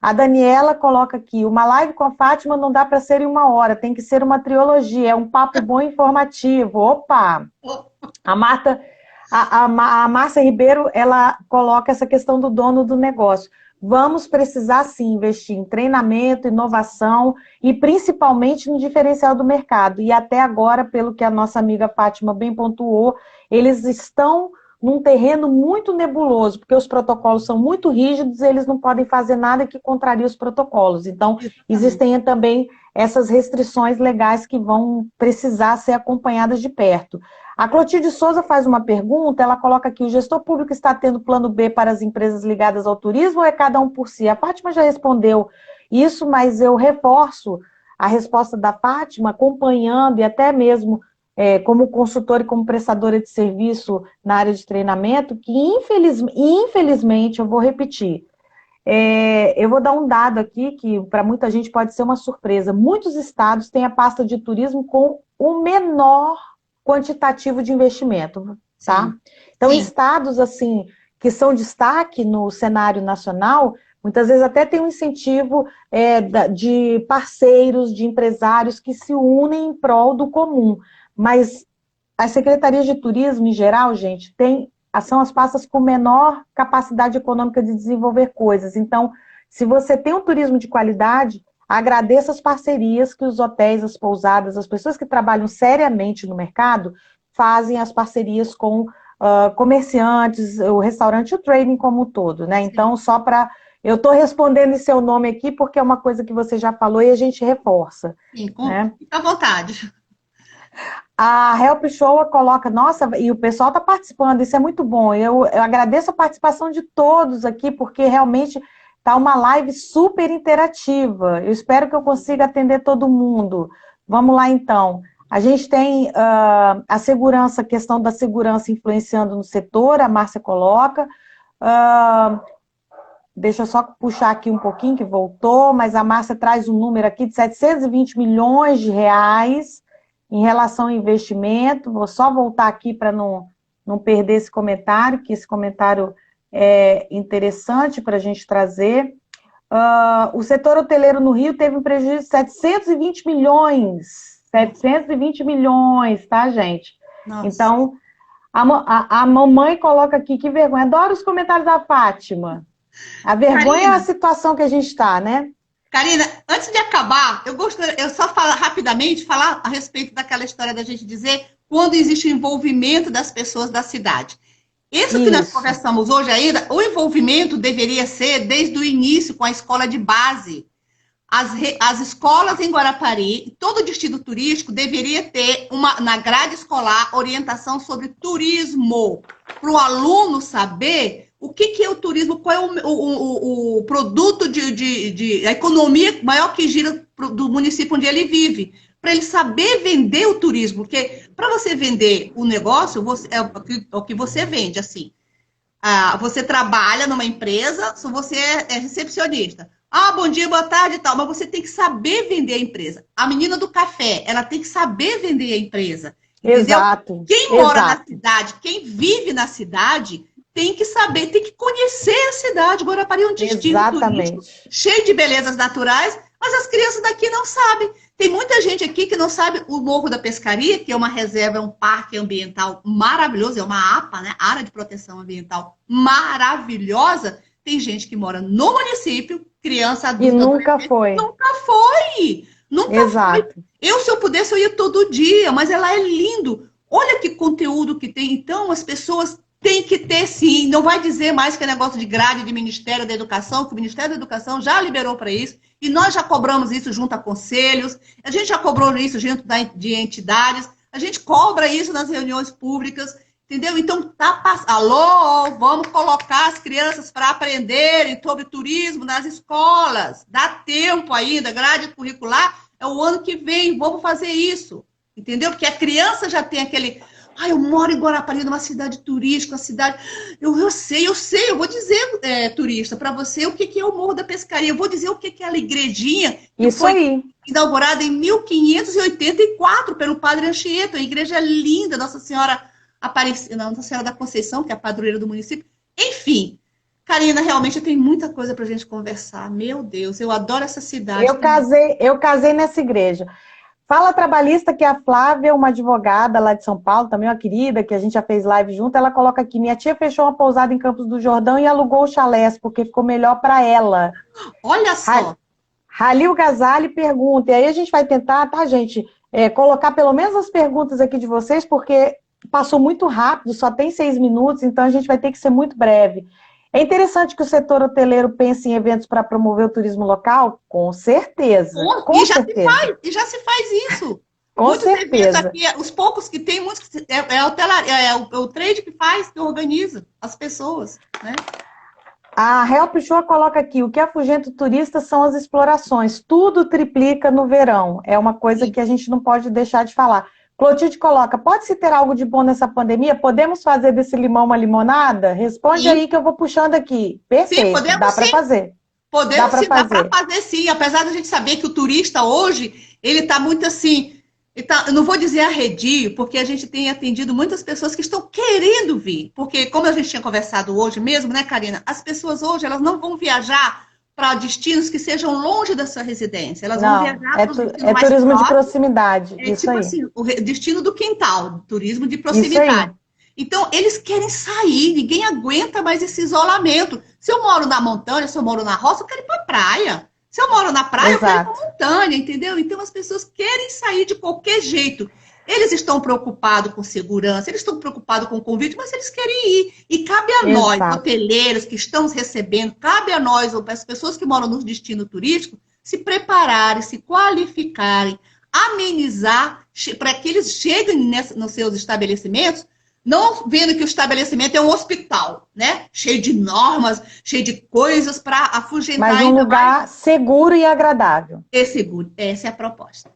A Daniela coloca aqui, uma live com a Fátima não dá para ser em 1 hora, tem que ser uma trilogia, é um papo bom e informativo. Opa! A Marta, a Márcia Ribeiro, ela coloca essa questão do dono do negócio. Vamos precisar, sim, investir em treinamento, inovação e principalmente no diferencial do mercado. E até agora, pelo que a nossa amiga Fátima bem pontuou, eles estão num terreno muito nebuloso, porque os protocolos são muito rígidos, eles não podem fazer nada que contrarie os protocolos. Então, Exatamente. existem também essas restrições legais que vão precisar ser acompanhadas de perto. A Clotilde Souza faz uma pergunta, ela coloca aqui, o gestor público está tendo plano B para as empresas ligadas ao turismo ou é cada um por si? A Fátima já respondeu isso, mas eu reforço a resposta da Fátima, acompanhando e até mesmo como consultora e como prestadora de serviço na área de treinamento, que infelizmente, eu vou repetir, eu vou dar um dado aqui que para muita gente pode ser uma surpresa. Muitos estados têm a pasta de turismo com o menor quantitativo de investimento, tá? Sim, Então, sim. estados assim que são destaque no cenário nacional, muitas vezes até tem um incentivo de parceiros, de empresários que se unem em prol do comum. Mas as secretarias de turismo, em geral, gente, são as pastas com menor capacidade econômica de desenvolver coisas. Então, se você tem um turismo de qualidade, agradeça as parcerias que os hotéis, as pousadas, as pessoas que trabalham seriamente no mercado, fazem as parcerias com comerciantes, o restaurante, o trading como um todo, né? Sim. Então, só para... Eu estou respondendo em seu nome aqui porque é uma coisa que você já falou e a gente reforça, Sim, né? fica à vontade. A Help Show coloca, nossa, e o pessoal está participando, isso é muito bom. Eu agradeço a participação de todos aqui, porque realmente está uma live super interativa. Eu espero que eu consiga atender todo mundo. Vamos lá, então. A gente tem a segurança, a questão da segurança influenciando no setor, a Márcia coloca. Uh, Deixa eu só puxar aqui um pouquinho, que voltou, mas a Márcia traz um número aqui de 720 milhões de reais em relação ao investimento. Vou só voltar aqui para não perder esse comentário, que esse comentário é interessante para a gente trazer. O setor hoteleiro no Rio teve um prejuízo de 720 milhões. 720 milhões, tá, gente? Nossa. Então, a mamãe coloca aqui, que vergonha. Adoro os comentários da Fátima. A vergonha é a Karina, situação que a gente está, né? Karina, antes de acabar, eu gostaria, eu só falar rapidamente, falar a respeito daquela história da gente dizer quando existe o envolvimento das pessoas da cidade. Isso que nós Isso. conversamos hoje ainda, o envolvimento deveria ser desde o início com a escola de base. As escolas em Guarapari, todo destino turístico deveria ter na grade escolar orientação sobre turismo, para o aluno saber o que é o turismo, qual é o produto a economia maior que gira do município onde ele vive, para ele saber vender o turismo, porque para você vender o negócio, é o que você vende, assim. Você trabalha numa empresa, se você é recepcionista. Bom dia, boa tarde e tal, mas você tem que saber vender a empresa. A menina do café, ela tem que saber vender a empresa, entendeu? Exato. Quem mora na Exato. cidade, quem vive na cidade, tem que saber, tem que conhecer a cidade. Guarapari é um destino turístico Exatamente. cheio de belezas naturais, mas as crianças daqui não sabem. Tem muita gente aqui que não sabe o Morro da Pescaria, que é uma reserva, é um parque ambiental maravilhoso, é uma APA, né? Área de Proteção Ambiental maravilhosa. Tem gente que mora no município, criança, E adulta, nunca adolescente, foi. nunca foi. Nunca foi. Exato. Se eu pudesse, eu ia todo dia, mas ela é lindo. Olha que conteúdo que tem. Então, as pessoas têm que ter, sim. Não vai dizer mais que é negócio de grade de Ministério da Educação, que o Ministério da Educação já liberou para isso. E nós já cobramos isso junto a conselhos, a gente já cobrou isso junto de entidades, a gente cobra isso nas reuniões públicas, entendeu? Então, alô, vamos colocar as crianças para aprenderem sobre turismo nas escolas. Dá tempo ainda, grade curricular é o ano que vem, vamos fazer isso, entendeu? Porque a criança já tem aquele... eu moro em Guarapari, numa cidade turística, uma cidade... Eu sei, eu vou dizer, turista, para você o que é o Morro da Pescaria, eu vou dizer o que é aquela igrejinha que Isso foi aí. inaugurada em 1584 pelo Padre Anchieta, uma igreja linda, Nossa Senhora Aparecida, Nossa Senhora da Conceição, que é a padroeira do município. Enfim, Karina, realmente eu tenho muita coisa para a gente conversar. Meu Deus, eu adoro essa cidade. Eu casei nessa igreja. Fala Trabalhista, que é a Flávia, uma advogada lá de São Paulo, também uma querida, que a gente já fez live junto, ela coloca aqui, minha tia fechou uma pousada em Campos do Jordão e alugou o chalés, porque ficou melhor para ela. Olha só. Halil Gazali pergunta, e aí a gente vai tentar, tá, gente, colocar pelo menos as perguntas aqui de vocês, porque passou muito rápido, só tem 6 minutos, então a gente vai ter que ser muito breve. É interessante que o setor hoteleiro pense em eventos para promover o turismo local? Com certeza, com certeza. E já se faz isso. Com Muitos eventos certeza. aqui, os poucos que tem, muitos o trade que faz, que organiza as pessoas, né? A Help Show coloca aqui, o que afugenta o turista são as explorações, tudo triplica no verão, é uma coisa que a gente não pode deixar de falar. Clotilde coloca, pode-se ter algo de bom nessa pandemia? Podemos fazer desse limão uma limonada? Responde Sim. aí que eu vou puxando aqui. Perfeito, Sim, podemos dá para sim. fazer. Podemos sim, dá para fazer sim, apesar de a gente saber que o turista hoje, ele está muito assim, eu não vou dizer arredio, porque a gente tem atendido muitas pessoas que estão querendo vir, porque como a gente tinha conversado hoje mesmo, né, Karina, as pessoas hoje, elas não vão viajar para destinos que sejam longe da sua residência, elas vão viajar para os destinos mais turismo próximos, de proximidade, isso tipo aí. assim, o destino do quintal, turismo de Isso aí. proximidade. Então, eles querem sair, ninguém aguenta mais esse isolamento. Se eu moro na montanha, se eu moro na roça, eu quero ir para a praia. Se eu moro na praia, eu quero ir para a montanha, entendeu? Então, as pessoas querem sair de qualquer jeito. Eles estão preocupados com segurança, eles estão preocupados com o convite, mas eles querem ir. E cabe a nós, hoteleiros que estamos recebendo, cabe a nós, as pessoas que moram no destino turístico, se prepararem, se qualificarem, amenizar, para que eles cheguem nos seus estabelecimentos, não vendo que o estabelecimento é um hospital, né? Cheio de normas, cheio de coisas para afugentar. Mas um lugar seguro e agradável. É seguro, essa é a proposta.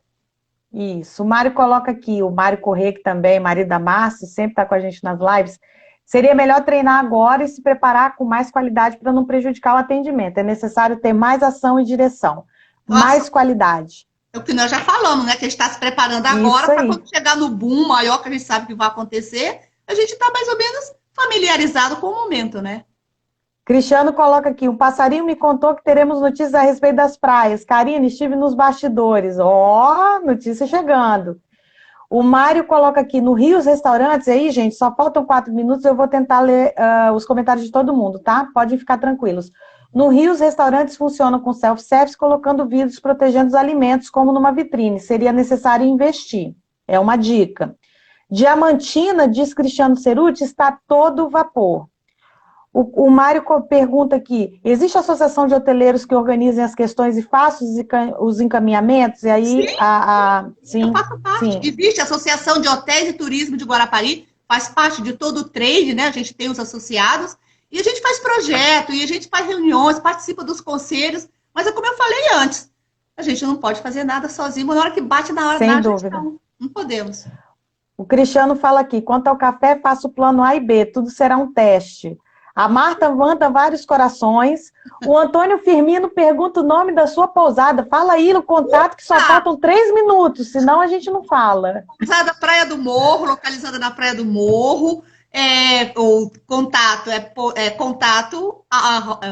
Isso. O Mário coloca aqui, o Mário Corrêa, que também, marido da Márcia, sempre está com a gente nas lives. Seria melhor treinar agora e se preparar com mais qualidade para não prejudicar o atendimento. É necessário ter mais ação e direção. Mais qualidade. É o que nós já falamos, né? Que a gente está se preparando agora para quando chegar no boom maior que a gente sabe que vai acontecer, a gente está mais ou menos familiarizado com o momento, né? Cristiano coloca aqui, um passarinho me contou que teremos notícias a respeito das praias. Karine, estive nos bastidores. Ó, notícia chegando. O Mário coloca aqui, no Rio, os restaurantes, aí, gente, só faltam 4 minutos, eu vou tentar ler os comentários de todo mundo, tá? Podem ficar tranquilos. No Rio, os restaurantes funcionam com self-service, colocando vidros protegendo os alimentos, como numa vitrine. Seria necessário investir. É uma dica. Diamantina, diz Cristiano Ceruti, está todo vapor. O Mário pergunta aqui, existe associação de hoteleiros que organizem as questões e façam os encaminhamentos? E aí, sim, eu faço parte. Sim. Existe a Associação de Hotéis e Turismo de Guarapari, faz parte de todo o trade, né? A gente tem os associados, e a gente faz projeto, e a gente faz reuniões, participa dos conselhos, mas é como eu falei antes, a gente não pode fazer nada sozinho, na hora que bate na hora da gestão. Não podemos. O Cristiano fala aqui, quanto ao café, faço o plano A e B, tudo será um teste. A Marta manda vários corações. O Antônio Firmino pergunta o nome da sua pousada. Fala aí no contato que só faltam 3 minutos, senão a gente não fala. Pousada Praia do Morro, localizada na Praia do Morro. O contato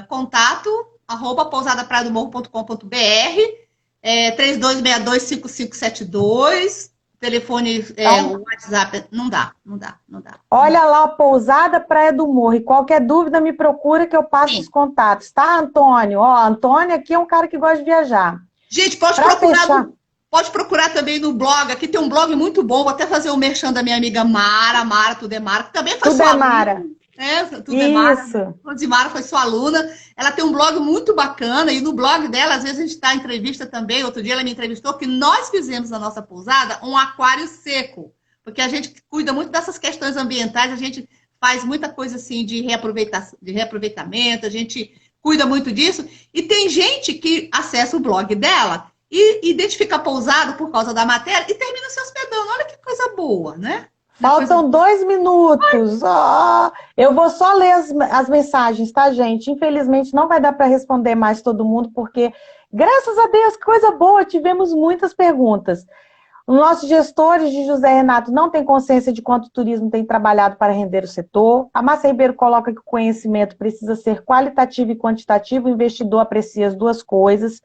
contato @pousadapraiadomorro.com.br 3262-5572. Telefone, o WhatsApp, não dá. Olha lá, Pousada Praia do Morro. E qualquer dúvida, me procura que eu passo os contatos, tá, Antônio? Ó, Antônio aqui é um cara que gosta de viajar. Gente, pode procurar também no blog. Aqui tem um blog muito bom. Vou até fazer o merchan da minha amiga Mara, Tudo é Mara, que também foi sua aluna. Mara. Tudo é Mara. Rosimara foi sua aluna. Ela tem um blog muito bacana, e no blog dela, às vezes a gente está em entrevista também. Outro dia ela me entrevistou, que nós fizemos na nossa pousada um aquário seco, porque a gente cuida muito dessas questões ambientais, a gente faz muita coisa assim de reaproveitamento, a gente cuida muito disso, e tem gente que acessa o blog dela e identifica a pousada por causa da matéria e termina se hospedando. Olha que coisa boa, né? Faltam 2 minutos. Oh, eu vou só ler as mensagens, tá, gente? Infelizmente, não vai dar para responder mais todo mundo, porque, graças a Deus, que coisa boa, tivemos muitas perguntas. Os nossos gestores de José Renato não têm consciência de quanto o turismo tem trabalhado para render o setor. A Márcia Ribeiro coloca que o conhecimento precisa ser qualitativo e quantitativo, o investidor aprecia as duas coisas.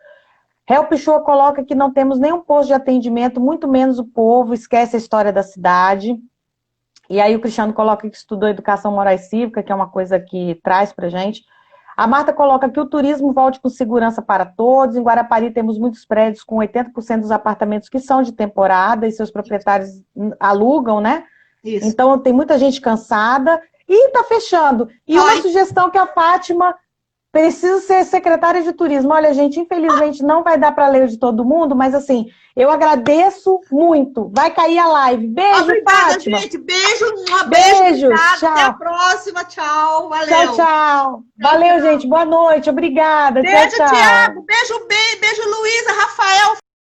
Help Show coloca que não temos nenhum posto de atendimento, muito menos o povo, esquece a história da cidade. E aí o Cristiano coloca que estudou educação moral e cívica, que é uma coisa que traz pra gente. A Marta coloca que o turismo volte com segurança para todos. Em Guarapari temos muitos prédios com 80% dos apartamentos que são de temporada e seus proprietários alugam, né? Isso. Então, tem muita gente cansada e está fechando. E uma sugestão que a Fátima precisa ser secretária de turismo. Olha, gente, infelizmente não vai dar para ler o de todo mundo, mas assim, eu agradeço muito. Vai cair a live. Beijo, obrigada, Fátima. gente. Beijo, beijo. Tchau. Até a próxima. Tchau. Valeu. Tchau. Valeu, gente. Boa noite. Obrigada. Beijo, tchau. Tiago. Beijo, Luísa, Rafael.